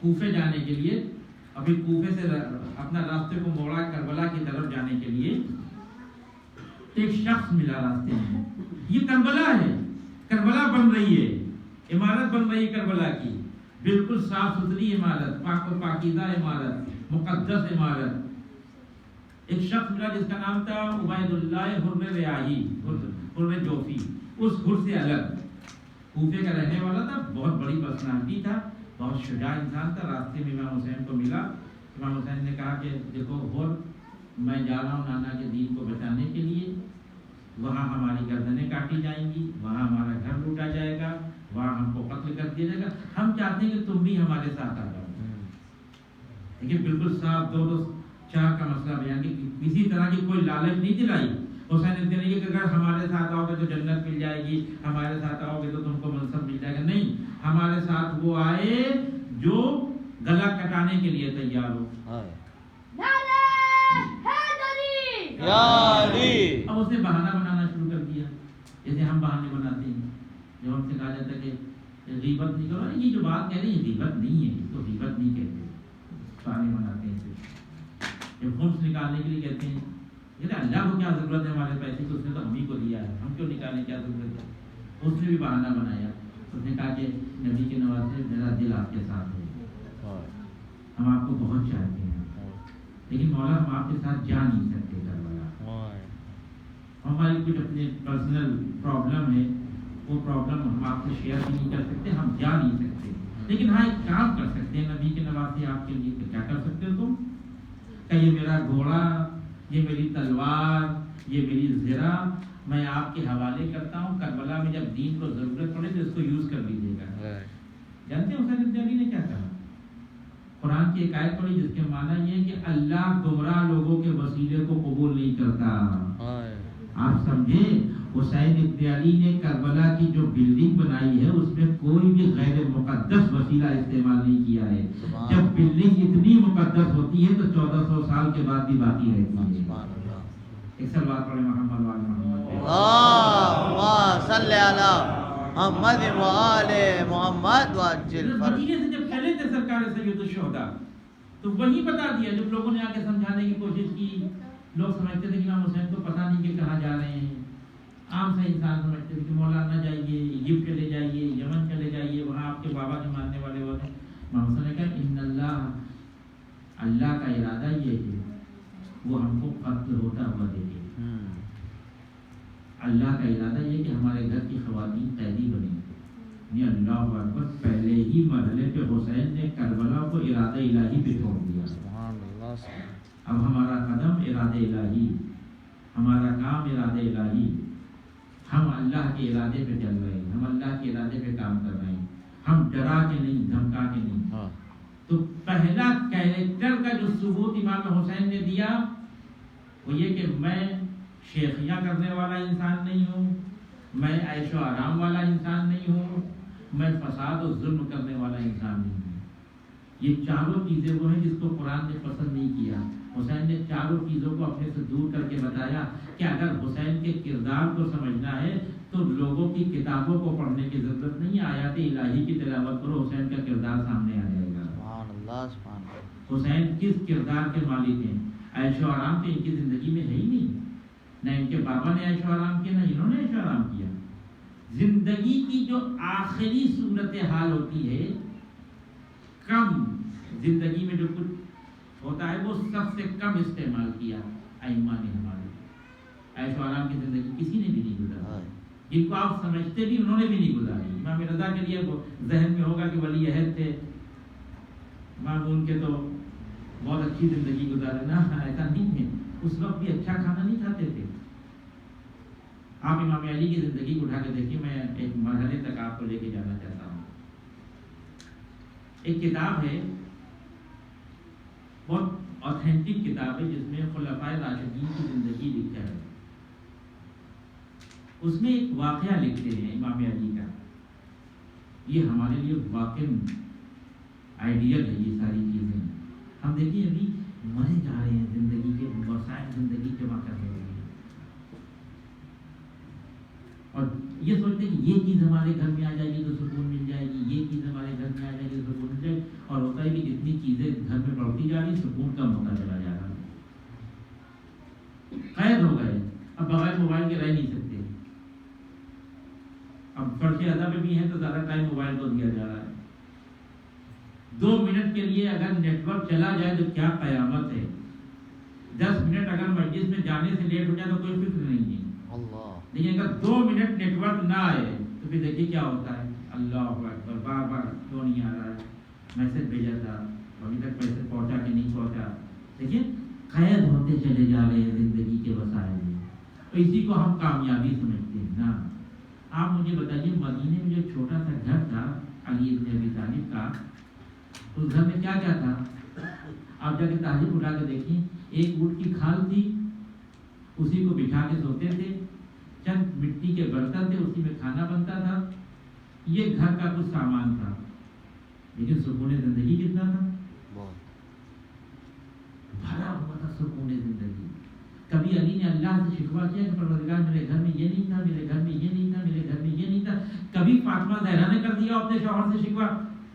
کوفے جانے کے لیے، ابھی کوفے سے اپنا راستے کو موڑا کربلا کی طرف جانے کے لیے، ایک شخص ملا راستے میں. یہ کربلا ہے، کربلا بن رہی ہے، عمارت بن رہی کربلا کی، بالکل صاف ستھری عمارت، پاک و پاکیزہ عمارت، مقدس عمارت. ایک شخص ملا جس کا نام تھا عبید اللہ حر ریاحی، حر جوفی، اس حر سے الگ کوفے کا رہنے والا تھا، بہت بڑی پرسنالٹی تھا، بہت شجاع انسان تھا. راستے میں امام حسین کو ملا. امام حسین نے کہا کہ دیکھو حر، میں جا رہا ہوں نانا کے دین کو بچانے کے لیے، وہاں ہماری گردنیں کاٹی جائیں گی، وہاں ہمارا گھر لوٹا جائے گا، وہاں ہم کو قتل کر دیا جائے گا. ہم چاہتے ہیں کہ تم بھی ہمارے ساتھ آ جاؤ. لیکن بالکل صاف دو چار کا مسئلہ بیان کہ کسی طرح کی کوئی لالچ نہیں دلائی. حسین نے نہیں کہ اگر ہمارے ساتھ آؤ گے تو جنت مل جائے گی، ہمارے ساتھ آؤ گے تو تم کو منصب مل جائے گا. نہیں، ہمارے ساتھ وہ آئے جو گلا کٹانے کے لیے تیار ہو. اب اس نے بہانہ بنانا شروع کر دیا، جیسے ہم بہانے بناتے ہیں. جب ہم سے کہا جاتا ہے کہ غیبت نہیں کرو، یہ جو بات کہہ رہے ہیں یہ غیبت نہیں ہے، اس کو غیبت نہیں کہتے، بہانے بناتے ہیں. جب خمس نکالنے کے لیے کہتے ہیں کہ اللہ کو کیا ضرورت ہے ہمارے پیسے کی، اس نے تو ہم ہی کو دیا ہے، ہم کیوں نکالنے کیا ضرورت ہے. اس نے بھی بہانہ بنایا. اس نے کہا کہ نبی کے نواسے میرا دل آپ کے ساتھ ہے، ہم آپ کو بہت چاہتے ہیں، لیکن مولا ہم آپ کے ساتھ جا نہیں سکتے کربلا. ہماری کچھ اپنے پرسنل پرابلم ہے، وہ پرابلم ہم آپ سے شیئر بھی نہیں کر سکتے، ہم جا نہیں سکتے. لیکن ہاں ایک کام کر سکتے ہیں نبی کے نواسے آپ کے لیے. کیا کر سکتے ہو تم؟ کہ یہ میرا گھوڑا، یہ میری تلوار، یہ میری زرہ میں آپ کے حوالے کرتا ہوں. کربلا میں جب دین کو ضرورت پڑے تو اس کو یوز کر لیجیے گا. جانتے ہیں حسین ابن علی نے کیا کہا؟ قرآن کی ایک آیت پڑھی جس کے معنی یہ ہے کہ اللہ گمراہ لوگوں کے وسیلے کو قبول نہیں کرتا. آپ سمجھے؟ حسین ابن علی نے کربلا کی جو بلڈنگ بنائی ہے اس میں کوئی بھی غیر مقدس وسیلہ استعمال نہیں کیا ہے. جب بلڈنگ اتنی مقدس ہوتی ہے تو 1400 سال کے بعد بھی باقی رہتی ہے. ایک سال بات پڑھے محمد وآل محمد. اللہم صلی علی محمد وآل محمد وعجل فرج. مدینے سے جب چلے تھے سرکار سید الشہداء تو وہی بتا دیا. جب لوگوں نے آ کے سمجھانے کی کوشش کی، لوگ سمجھتے تھے کہ امام حسین کو پتہ نہیں کہ کہاں جا رہے ہیں. عام سے انسان سمجھتے تھے کہ مولا نہ جائیے، ایجپٹ چلے جائیے، یمن چلے جائیے، وہاں آپ کے بابا کے ماننے والے ہوتے ہیں. امام حسین نے کہا ان اللہ کا ارادہ یہ ہے وہ ہم کو قتل ہوتا ہوا دیکھے. اللہ کا ارادہ یہ کہ ہمارے گھر کی خواتین قیدی بنیں. یہ اللہ اکبر. پہلے ہی مرحلے پہ حسین نے کربلا کو ارادہ الہی پہ چھوڑ دیا. اب ہمارا قدم ارادہ الہی، ہمارا کام ارادہ الہی. ہم اللہ کے ارادے پہ چل رہے ہیں، ہم اللہ کے ارادے پہ کام کر رہے ہیں. ہم ڈرا کے نہیں، دھمکا کے نہیں. تو پہلا کیریکٹر کا جو ثبوت امام حسین نے دیا وہ یہ کہ میں شیخیاں کرنے والا انسان نہیں ہوں، میں عیش و آرام والا انسان نہیں ہوں، میں فساد و ظلم کرنے والا انسان نہیں ہوں. یہ چاروں چیزیں وہ ہیں جس کو قرآن نے پسند نہیں کیا. حسین نے چاروں چیزوں کو اپنے سے دور کر کے بتایا کہ اگر حسین کے کردار کو سمجھنا ہے تو لوگوں کی کتابوں کو پڑھنے کی ضرورت نہیں، آیات الہی کی تلاوت کرو، حسین کا کردار سامنے آ جائے گا. حسین کس کردار کے مالک ہیں؟ عیش و آرام تو ان کی زندگی میں ہے ہی نہیں. نہ ان کے بابا نے عیش و آرام کیا، نہ انہوں نے عیش و آرام کیا. زندگی کی جو آخری صورت حال ہوتی ہے، کم زندگی میں جو کچھ ہوتا ہے وہ سب سے کم استعمال کیا ائمہ نے ہمارے. عیش و آرام کی زندگی کسی نے بھی نہیں گزاری. جن کو آپ سمجھتے بھی انہوں نے بھی نہیں گزاری. امام رضا کے لیے ذہن میں ہوگا کہ ولی عہد تھے، امام ان کے تو بہت اچھی زندگی گزارے نا، ایسا نہیں ہے. اس وقت بھی اچھا کھانا نہیں کھاتے تھے. آپ امام علی کی زندگی کو اٹھا کے دیکھیے. میں ایک مرحلے تک آپ کو لے کے جانا چاہتا ہوں. ایک کتاب ہے, بہت آتھینٹک کتاب ہے, جس میں خلفائے راشدین کی زندگی لکھا ہے. اس میں ایک واقعہ لکھتے ہیں امام علی کا. یہ ہمارے لیے واقعی آئیڈیل ہے. یہ ساری چیزیں ہم دیکھیے ابھی مرے جا رہے ہیں, زندگی کے وسائل زندگی جمع کر رہے ہیں, اور یہ سوچتے ہیں کہ یہ چیز ہمارے گھر میں آ جائے گی تو سکون مل جائے گی, یہ چیز ہمارے گھر میں آ جائے گی تو سکون مل جائے گی. اور ہوتا ہے کہ جتنی چیزیں گھر میں بڑھتی جا رہی, سکون کم ہوتا چلا جا رہا ہے. قید ہو گئے, اب بغیر موبائل کے رہ نہیں سکتے. اب فرش ادا میں بھی ہیں تو زیادہ ٹائم موبائل کو دیا جا رہا ہے. 2 منٹ کے لیے اگر نیٹ ورک چلا جائے تو کیا قیامت ہے. 10 منٹ اگر مسجد میں جانے سے لیٹ ہو جائے تو کوئی فکر نہیں ہے. لیکن اگر 2 منٹ نیٹ ورک نہ آئے تو پھر دیکھیے کیا ہوتا ہے. اللہ اکبر, بار بار کیوں نہیں آ رہا ہے, میسج بھیجا تھا ابھی تک میسج پہنچا کہ نہیں پہنچا. دیکھیے قید ہوتے چلے جا رہے ہیں زندگی کے وسائل میں. تو اسی کو ہم کامیابی سمجھتے ہیں نا. آپ مجھے بتائیے, مدینے میں جو چھوٹا سا گھر تھا علی بن ابی طالب کا, اس گھر میں کیا کیا تھا؟ آپ جا کے تاریخ اٹھا کے دیکھیں. ایک اونٹ کی کھال تھی, اسی کو بچھا کے سوتے تھے. چند مٹی کے برتن تھے, اسی میں کھانا بنتا تھا. یہ گھر کا کچھ سامان تھا, لیکن سکون زندگی کتنا تھا؟ بھرا ہوا تھا سکون زندگی. کبھی علی نے اللہ سے شکوہ کیا کہ پروردگار میرے گھر میں یہ نہیں تھا, میرے گھر میں یہ نہیں تھا, میرے گھر میں یہ نہیں تھا. کبھی فاطمہ زہرا نے کر دیا اپنے شوہر سے شکوہ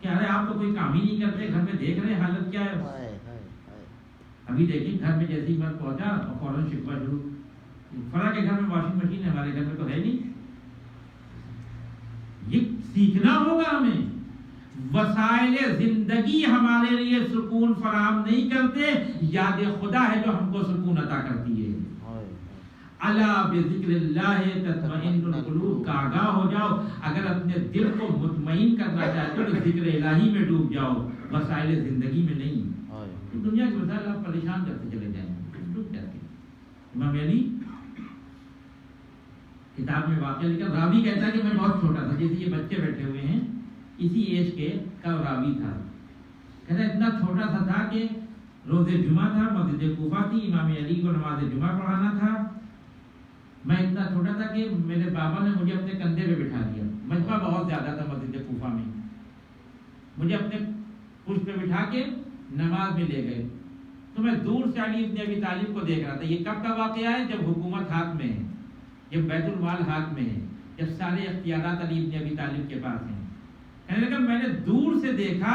کہ ارے آپ تو کوئی کام ہی نہیں کرتے, گھر میں دیکھ رہے حالت کیا ہے. ابھی دیکھیں گھر میں جیسے ہی مرد پہنچا اور فوراً شکوہ شروع. فلاں کے گھر میں واشنگ مشین ہے, ہمارے گھر میں تو ہے نہیں. یہ سیکھنا ہوگا ہمیں. وسائل زندگی ہمارے لیے سکون فراہم نہیں کرتے, یاد خدا ہے جو ہم کو سکون عطا کرتی ہے. الا بذکر اللہ تطمئن القلوب کا آگاہ ہو جاؤ. اگر اپنے دل کو مطمئن کرنا چاہتے ہو تو ذکر الہی میں ڈوب جاؤ, وسائل زندگی میں نہیں. دنیا کے وسائل آپ پریشان کرتے چلے جائیں گے, ڈوب جاتے ہیں. امام علی کتاب میں واقعہ لکھا, راوی کہتا ہے کہ میں بہت چھوٹا تھا, جیسے یہ بچے بیٹھے ہوئے ہیں اسی ایج کے کا راوی تھا. کہتا ہے اتنا چھوٹا سا تھا کہ روز جمعہ تھا, مسجد کوفہ تھی, امام علی کو نماز جمعہ پڑھانا تھا. میں اتنا چھوٹا تھا کہ میرے بابا نے مجھے اپنے کندھے پہ بٹھا دیا. مجمع بہت زیادہ تھا مسجد کوفہ میں, مجھے اپنے پشت پہ بٹھا کے نماز میں لے گئے. تو میں دور سے علی ابن ابی طالب کو دیکھ رہا تھا. یہ کب کا واقعہ ہے؟ جب حکومت ہاتھ میں ہے, جب بیت المال ہاتھ میں ہے, جب سارے اختیارات علی ابن ابی طالب کے پاس ہیں. کہنے لگا میں نے دور سے دیکھا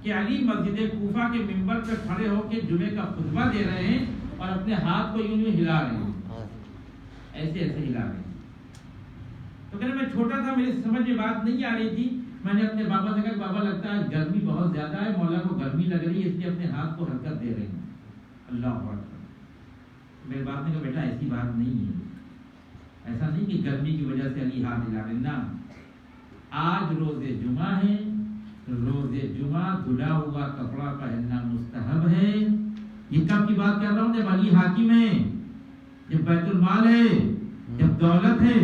کہ علی مسجد کوفہ کے منبر پہ کھڑے ہو کے جمعے کا خطبہ دے رہے ہیں اور اپنے ہاتھ کو یوں ہلا رہے ہیں, ایسے ایسے ہلا رہے ہیں. تو کہنے میں چھوٹا تھا, میری سمجھ میں بات نہیں آ رہی تھی. میں نے اپنے بابا سے کہا بابا لگتا ہے گرمی بہت زیادہ ہے, مولا کو گرمی لگ رہی ہے, اس لیے اپنے ہاتھ کو حرکت دے رہے ہیں. اللہ اکبر. میرے باپ نے کہا بیٹا ایسی بات نہیں ہے, ایسا نہیں کہ گرمی کی وجہ سے علی ہاتھ ہلا رہے ہیں. نا, آج روز جمعہ ہے, روز جمعہ دھلا ہوا کپڑا پہننا مستحب ہے. یہ کب کی بات کر رہا ہوں؟ جب علی حاکم ہے, جب بیت المال ہے, جب دولت ہے.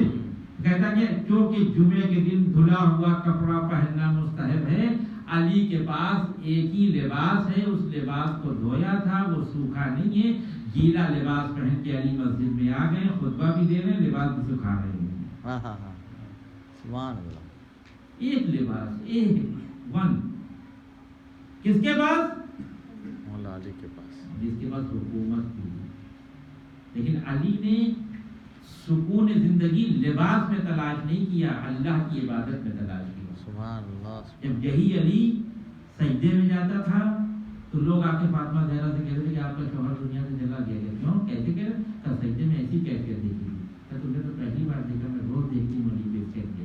کہتا کہ کیونکہ جمعے کے دن دھلا ہوا کپڑا پہننا مستحب ہے. علی کے پاس ایک ہی لباس ہے, اس لباس کو دھویا تھا, وہ سوکھا نہیں ہے. گیلا لباس پہن کے علی مسجد میں آ گئے, خطبہ بھی دے رہے ہیں, لباس بھی سکھا رہے ہیں. سبحان اللہ. ایک لباس, ایک ون. کس کے پاس؟ مولا علی کے پاس, جس کے پاس حکومت تھی. لیکن علی نے سکون زندگی لباس میں تلاش نہیں کیا, اللہ کی عبادت میں تلاش کیا. سبحان اللہ. جب یہی علی سجدے میں جاتا تھا تو لوگ آ کے فاطمہ زہرا سے کہتے تھے کہ آپ کا شوہر دنیا سے چلا گیا. کیوں, کیسے کہہ رہے؟ کہ سجدے میں ایسی کیفیت دیکھی تھی. کہ تم نے تو پہلی بار دیکھا, میں روز دیکھتی ہوں علی پہ کیفیت.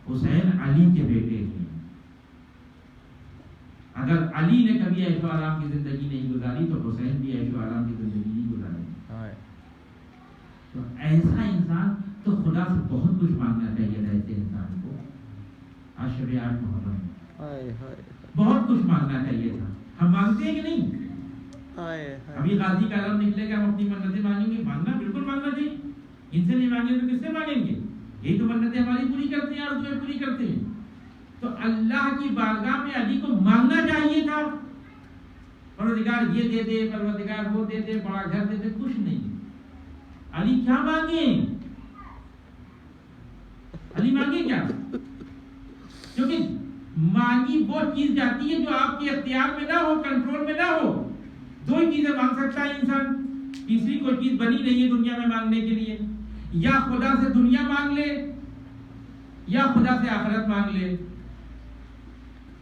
حسین علی کے بیٹے ہیں. اگر علی نے کبھی عیش و آرام کی زندگی نہیں گزاری تو حسین بھی عیش و آرام کی زندگی نہیں گزاری. تو ایسا انسان تو خدا سے بہت کچھ مانگنا چاہیے تھا. ایسے انسان کو آج شب 8 محرم بہت کچھ مانگنا چاہیے تھا. ہم مانگتے ہیں کہ نہیں؟ ابھی غازی کا علم نکلے گا ہم اپنی منتیں مانگیں گے؟ مانگنا بالکل مانگنا چاہیے. ان سے نہیں مانگیں تو کس سے مانگیں گے؟ یہی تو منتیں ہماری پوری کرتے ہیں اور تمہیں پوری کرتے ہیں. تو اللہ کی بارگاہ میں علی کو مانگنا چاہیے تھا. پروردگار یہ دے دے، پروردگار وہ دے دے، بڑا گھر دے دے، کچھ نہیں. علی کیا مانگے؟ علی مانگے کیا؟ کیونکہ مانگی وہ چیز جاتی ہے جو آپ کے اختیار میں نہ ہو، کنٹرول میں نہ ہو. دو ہی چیزیں مانگ سکتا ہے انسان، تیسری کوئی چیز بنی نہیں ہے دنیا میں مانگنے کے لیے. یا خدا سے دنیا مانگ لے یا خدا سے آخرت مانگ لے.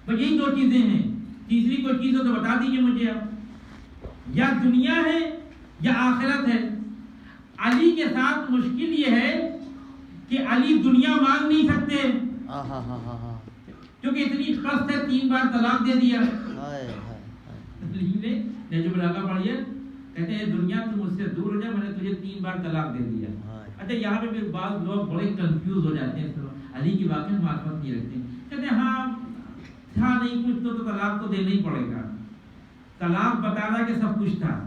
تو یہی دو چیزیں ہیں. تیسری کوئی چیز ہو تو بتا دیجیے مجھے. اب یا دنیا ہے یا آخرت ہے. علی کے ساتھ مشکل یہ ہے کہ علی دنیا مانگ نہیں سکتے کیونکہ اتنی پست ہے، 3 بار طلاق دے دیا. علی نے جو بلاغہ پڑھی ہے کہتے ہیں دنیا تم مجھ سے دور ہو جا، میں نے تجھے 3 بار طلاق دے دیا. اچھا یہاں پہ بھی بعض لوگ بڑے کنفیوز ہو جاتے ہیں، علی کی واقعی معرفت نہیں رکھتے. کہتے ہیں ہاں نہیں کچھ تو طلاق تو دینا ہی پڑے گا. طلاق بتا رہا کہ سب کچھ تھا.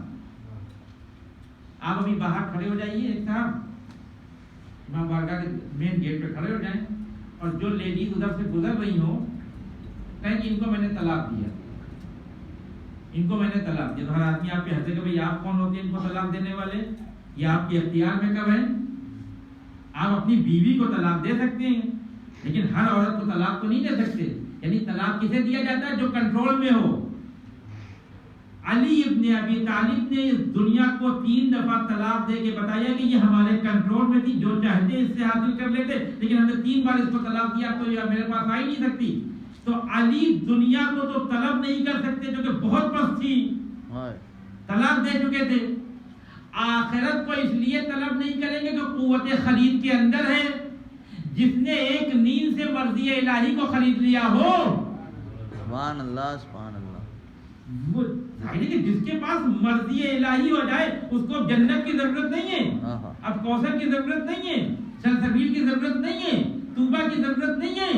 آپ ابھی باہر کھڑے ہو جائیے، ایک صاحب امام بارگاہ کے مین گیٹ پہ کھڑے ہو جائیں اور جو لیڈیز ادھر سے گزر رہی ہوں کہیں کہ ان کو میں نے طلاق دیا، ان کو میں نے طلاق دیا. تو ہر آدمی آپ پہ ہنسے گا بھائی آپ کون ہوتے ہیں ان کو طلاق دینے والے؟ یہ آپ کے اختیار میں کب ہے؟ آپ اپنی بیوی کو طلاق دے سکتے ہیں لیکن ہر عورت کو طلاق تو نہیں دے سکتے. یعنی طلاق کسے دیا جاتا ہے؟ جو کنٹرول میں ہو. علی ابن ابی طالب نے اس دنیا کو 3 دفعہ طلاق دے کے بتایا کہ یہ ہمارے کنٹرول میں تھی، جو چاہتے اس سے حاصل کر لیتے، لیکن ہم نے 3 بار اس کو طلاق دیا تو یہ میرے پاس آ ہی نہیں سکتی. تو علی دنیا کو تو طلب نہیں کر سکتے جو کہ بہت پست تھی، طلاق دے چکے تھے. آخرت کو اس لیے طلب نہیں کریں گے کہ قوت خرید کے اندر ہے. جس نے ایک نیند سے مرضی الہی کو خرید لیا ہو، سبحان اللہ سبحان اللہ، وہ ظاہر ہے کہ جس کے پاس مرضی الہی ہو جائے اس کو جنت کی ضرورت نہیں ہے، اب کوثر کی ضرورت نہیں ہے، سلسبیل کی ضرورت نہیں ہے، طوبہ کی ضرورت نہیں ہے.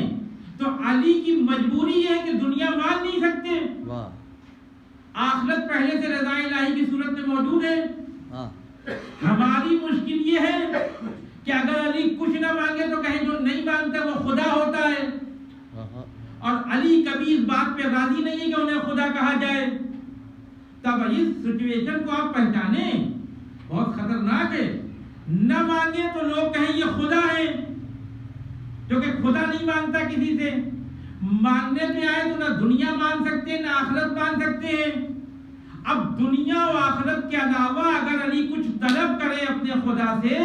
تو علی کی مجبوری ہے کہ دنیا مان نہیں سکتے. آخرت پہلے سے رضا الہی کی صورت میں موجود ہے. ہماری مشکل یہ ہے کہ اگر علی کچھ نہ مانگے تو کہیں جو نہیں مانگتا وہ خدا ہوتا ہے، اور علی کبھی اس بات پہ راضی نہیں ہے کہ انہیں خدا کہا جائے. تب اس سچویشن کو آپ پہچانیں، بہت خطرناک ہے. نہ مانگے تو لوگ کہیں یہ خدا ہے، کیونکہ خدا نہیں مانگتا کسی سے. مانگنے پہ آئے تو نہ دنیا مان سکتے نہ آخرت مان سکتے ہیں. اب دنیا و آخرت کے علاوہ اگر علی کچھ طلب کرے اپنے خدا سے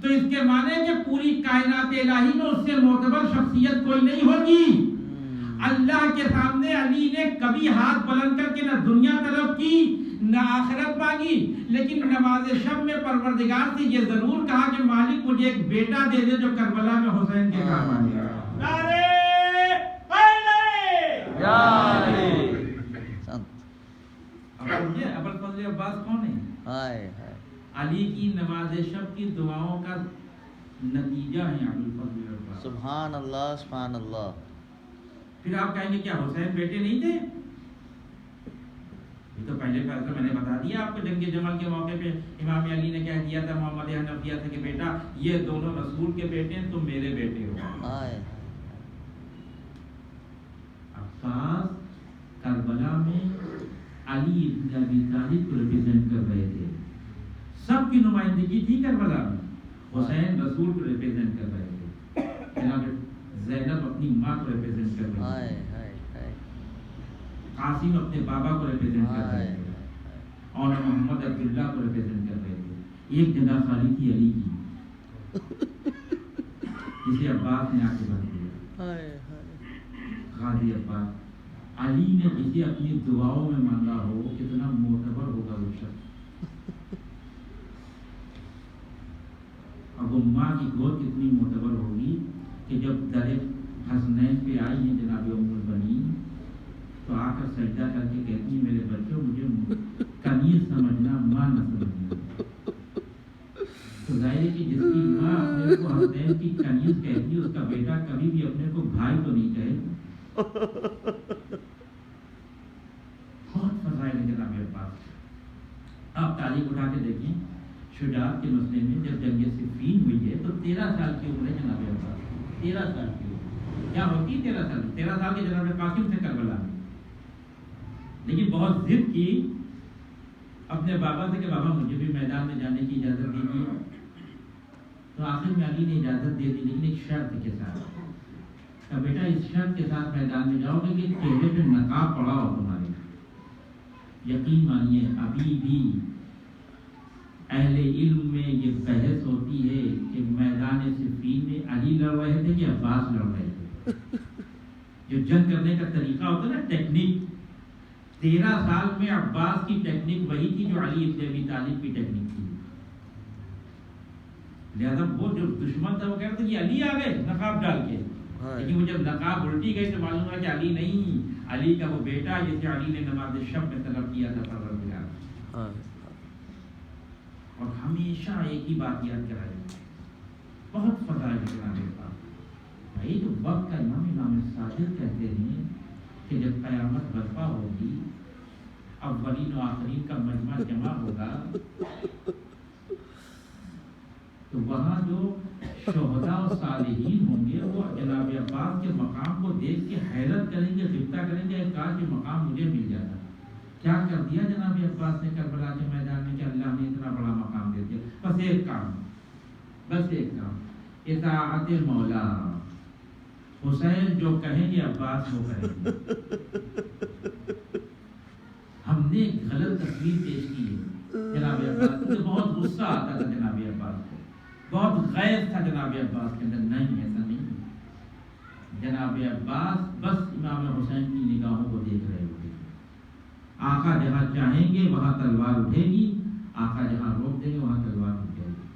تو اس کے معنی ہے کہ پوری کائنات الہی میں اس سے معتبر شخصیت کوئی نہیں ہوگی. اللہ کے سامنے علی نے کبھی ہاتھ بلند کر کے نہ دنیا طلب کی نہ آخرت مانگی، لیکن نماز شب میں پروردگار سے یہ ضرور کہا کہ مالک مجھے ایک بیٹا دے دے جو کربلا میں حسین کے کام آ جائے. ابو الفضل عباس کون ہے؟ علی کی نماز شب کی دعاؤں کا نتیجہ ہے ابو الفضل عباس. سبحان اللہ سبحان اللہ. پھر آپ کہیں گے کیا حسین بیٹے نہیں تھے؟ یہ تو پہلے فیصلہ میں نے بتا دیا آپ کو. جنگ جمل کے موقع پہ امام علی نے کہہ دیا تھا محمد حنفیہ سے کہ بیٹا یہ دونوں رسول کے بیٹے ہیں، تم میرے بیٹے ہو. عباس کربلا میں علی ابن ابی طالب کو ریپرزینٹ کر رہے تھے. سب کی نمائندگی تھی کربلا میں. حسین رسول کو ریپرزینٹ کر رہے تھے، جناب زینب اپنی ماں کو ریپرزینٹ کر رہے تھے، قاسم اپنے بابا کو ریپرزینٹ کر رہے تھے، اور محمد عبداللہ کو ریپرزینٹ کر رہے تھے. ایک جگہ خالی تھی علی کی جسے عباس نے آ کے بھر دیا. غازی عباس. علی نے جسے اپنی دعاؤں میں مانگا ہو کتنا معتبر ہوگا وہ شخص. اب وہ ماں کی گود کتنی معتبر ہوگی کہ جب در حسنین پہ آئی ہیں جناب ام البنین تو آ کر سجدہ کر کے کہتی ہیں میرے بچوں مجھے کنیز سمجھنا ماں نہ سمجھنا. تو ظاہر ہے کہ جس کی ماں اپنے کو حسنین کی کنیز کہتی ہے اس کا بیٹا کبھی بھی اپنے کو بھائی تو نہیں کہے. بہت فضائل ہے جناب عباس. کے دیکھیں شجاعت کے مسئلے میں جب جنگ صفین ہوئی ہے تو 13 سال کی عمر ہے جناب عباس، 13 سال کی عمر کیا ہوتی ہے 13 سال، 13 سال کے جناب قاسم تھے کربلا میں، لیکن بہت ضد کی اپنے بابا سے کہ بابا مجھے بھی میدان میں جانے کی اجازت دیجیے، تو آخر میں علی نے اجازت دے دی، لیکن ایک شرط کے ساتھ کہ بیٹا اس شرط کے ساتھ میدان میں جاؤ گے کہ چہرے پہ نقاب پڑا ہو تمہارے۔ یقین مانیے ابھی بھی اہل علم میں یہ بحث ہوتی ہے کہ میدان صفین میں علی لڑ رہے تھے کہ عباس لڑ رہے تھے، جو جنگ کرنے کا طریقہ ہوتا ہے نا ٹیکنیک، 13 سال میں عباس کی ٹیکنیک وہی تھی جو علی ابن ابی طالب کی ٹیکنیک تھی، لہذا وہ جو دشمن تھا وہ کہہ رہا تھا کہ علی آ گئے نقاب ڈال کے، لیکن وہ جب نقاب الٹی گئی تو معلوم ہوا کہ علی نہیں، علی کا وہ بیٹا جسے علی نے نماز شب میں طلب کیا تھا پروردگار، اور ہمیشہ ایک ہی بات یاد کرائے، بہت فضائل کرام کے پاس بھائی تو وقت کا امام صادق کہتے ہیں کہ جب قیامت برپا ہوگی اولین و آخرین کا مجمع جمع ہوگا تو وہاں جو شہداء و صالحین ہوں گے وہ جناب عباس کے مقام کو دیکھ کے حیرت کریں گے، غبطہ کریں گے، کاش یہ مقام مجھے مل جاتا، کیا کر دیا جناب عباس نے کربلا کے میدان میں کہ اللہ نے اتنا بڑا مقام دے دیا، بس ایک کام، بس ایک کام، اطاعت مولا، حسین جو کہیں گے عباس وہ کریں گے۔ ہم نے ایک غلط تصویر پیش کی ہے جناب عباس، مجھے بہت غصہ آتا تھا جناب عباس کو، بہت غیر تھا جناب عباس کے اندر، نہیں ایسا نہیں، جناب عباس بس امام حسین کی نگاہوں کو دیکھ رہے ہوتے، آقا جہاں چاہیں گے وہاں تلوار اٹھے گی، آقا جہاں روک دیں گے وہاں تلوار اٹھے گی۔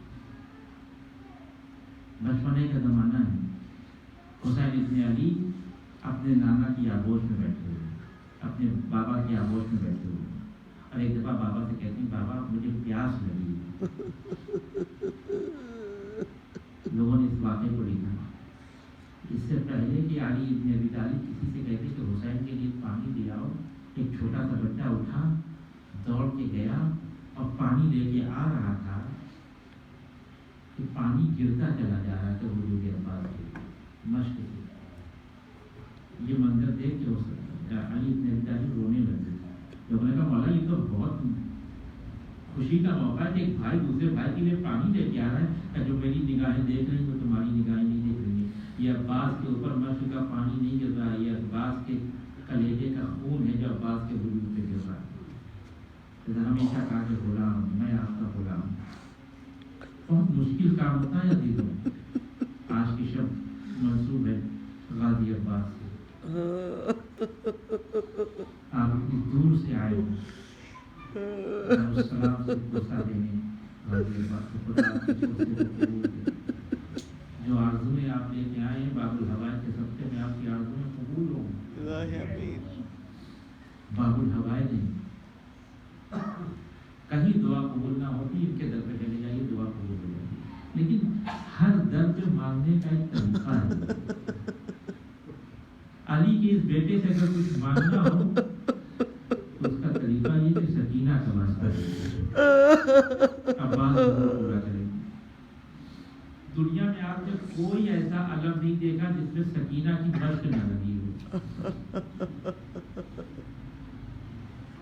بچپنے کا زمانہ ہے، حسین ابن علی اپنے نانا کی آغوش میں بیٹھے ہوئے، اپنے بابا کی آغوش میں بیٹھے ہوئے، اور ایک دفعہ بابا سے کہتے ہیں بابا مجھے پیاس لگی، لوگوں نے اس واقعے کو لکھا، اس سے پہلے کہ علی ابن ابی طالب کسی سے کہتے کہ حسین کے لیے پانی لے آؤ، ایک چھوٹا سا بچہ اٹھا دوڑ کے گیا اور پانی لے کے آ رہا تھا کہ پانی گرتا چلا جا رہا تھا حضور کے عباس کے مشق سے، یہ منظر دیکھ کے علی ابن ابی طالب رونے لگے، لوگوں نے کہا مولا یہ تو بہت خوشی کا موقع ہے کہ ایک بھائی دوسرے بھائی کے لیے پانی لے کے آ رہا ہے، کہ جو میری نگاہیں دیکھ رہی ہیں وہ تمہاری نگاہیں نہیں دیکھ رہی ہیں، یہ عباس کے اوپر مشق کا پانی نہیں گر رہا ہے، یہ عباس کے کلیجے کا خون ہے جو عباس کے وجود پہ گر رہا ہے۔ ہمیشہ کہا کہ غلام میں آپ کا غلام، بہت مشکل کام ہوتا ہے عزیزوں، آج کی شب منسوب ہے غازی عباس سے، آپ اتنی دور سے آئے ہو، السلام سے پوچھا دینے غازی عباس کو، خدا آپ کی چھوٹے سے قبول کرے، جو آرزویں آپ لے کے آئے ہیں باب الحوائج کے صدقے میں آپ کی آرزویں قبول ہوں، باب الحوائج ہیں، کہیں دعا قبول نہ ہوتی، ان کے در پہ چلے جائیے دعا قبول ہو جاتی، لیکن ہر در پہ مانگنے کا ایک طریقہ ہے۔ علی کے اس بیٹے سے اگر کچھ مانگنا ہو تو اس کا طریقہ یہ کہ سکینہ کا واسطہ ہے، عباس پورا کرے گی۔ دنیا میں آپ نے کوئی ایسا علم نہیں دیکھا جس میں سکینہ کی مشق نہ لگی ہو،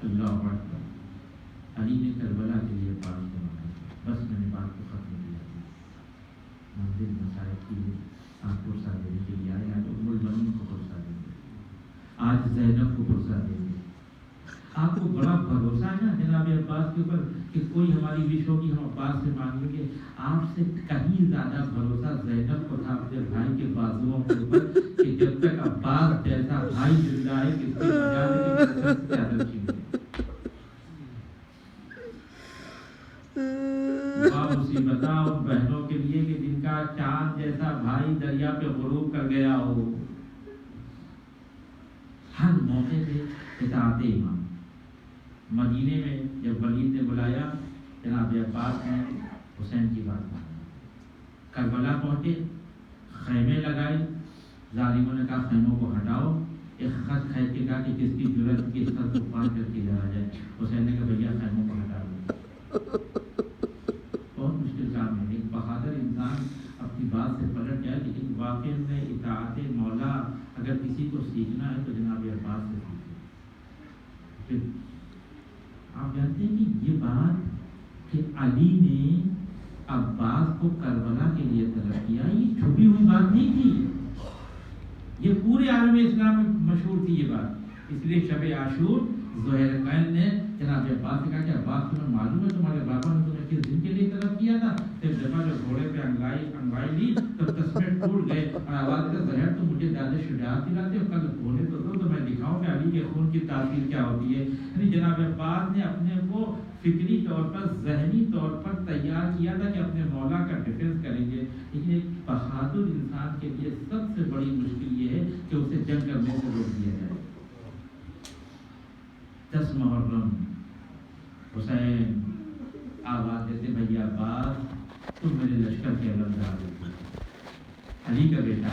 اللہ اکبر۔ علی نے کربلا کے لیے پاس بنایا، بس میں نے بات کو ختم کیا، منزل مسائل کی آپ پرسا دینے کے لیے آئے، آج ام المؤمنین کو پرسا دیں گے، آج زینب کو پرسا دیں گے۔ آپ کو بڑا بھروسہ ہے نا جناب عباس کے اوپر کہ کوئی ہماری وش ہوگی ہم عباس سے مانگیں گے، آپ سے کہیں زیادہ بھروسہ زینب کو تھا اپنے بھائی کے بازوؤں کے اوپر کہ جب تک عباس جیسا بھائی زندہ ہے کس کے مجالے کی عادت چھین ہے۔ مصیبتہ ان بہنوں کے لیے کہ جن کا چاند جیسا بھائی دریا پہ غروب کر گیا ہو، ہر موقع پہ اطاعت امام۔ مدینے میں جب ولید نے بلایا جناب عباس نے حسین کی بات مانی، کربلا پہنچے، خیمے لگائے، ظالموں نے کہا خیموں کو ہٹاؤ، ایک خط کھینچ کے کہا کہ کس کی جرأت کی اس خط کو پار کر کے جایا جائے، حسین نے کہا بھیا خیموں کو ہٹا دو۔ واقعے میں اطاعت مولا اگر کسی کو سیکھنا ہے تو جناب عباس سے سیکھیں۔ آپ جانتے ہیں کہ یہ بات کہ علی نے عباس کو کربلا کے لیے طلب کیا، یہ چھپی ہوئی بات نہیں تھی، یہ پورے عالم اسلام میں مشہور تھی یہ بات۔ اس لیے شب عاشور زہیرقین نے جناب عباس سے کہا کہ عباس تمہیں معلوم ہے تمہارے بابا نے تمہیں کس دن کے لیے طلب کیا تھا؟ ایک دفعہ جب گھوڑے پہ انگائی لی تب تسمے ٹوٹ گئے اور آواز کا زہر تو مجھے زیادہ شجاعت دلاتے ہو، کل گھوڑے تو دو تو میں دکھاؤں کہ علی کے خون کی تاثیر کیا ہوتی ہے۔ یعنی جناب عباس نے اپنے کو فکری طور پر ذہنی طور پر تیار کیا تھا کہ اپنے مولا کا ڈیفینس کریں گے، لیکن ایک بہادر انسان کے لیے سب سے بڑی مشکل یہ ہے کہ اسے جنگ کرنے سے روک دیا جائے۔ 10 محرم حسین آواز دیتے بھیا عباس تم میرے لشکر کے علمدار ہو، علی کا بیٹا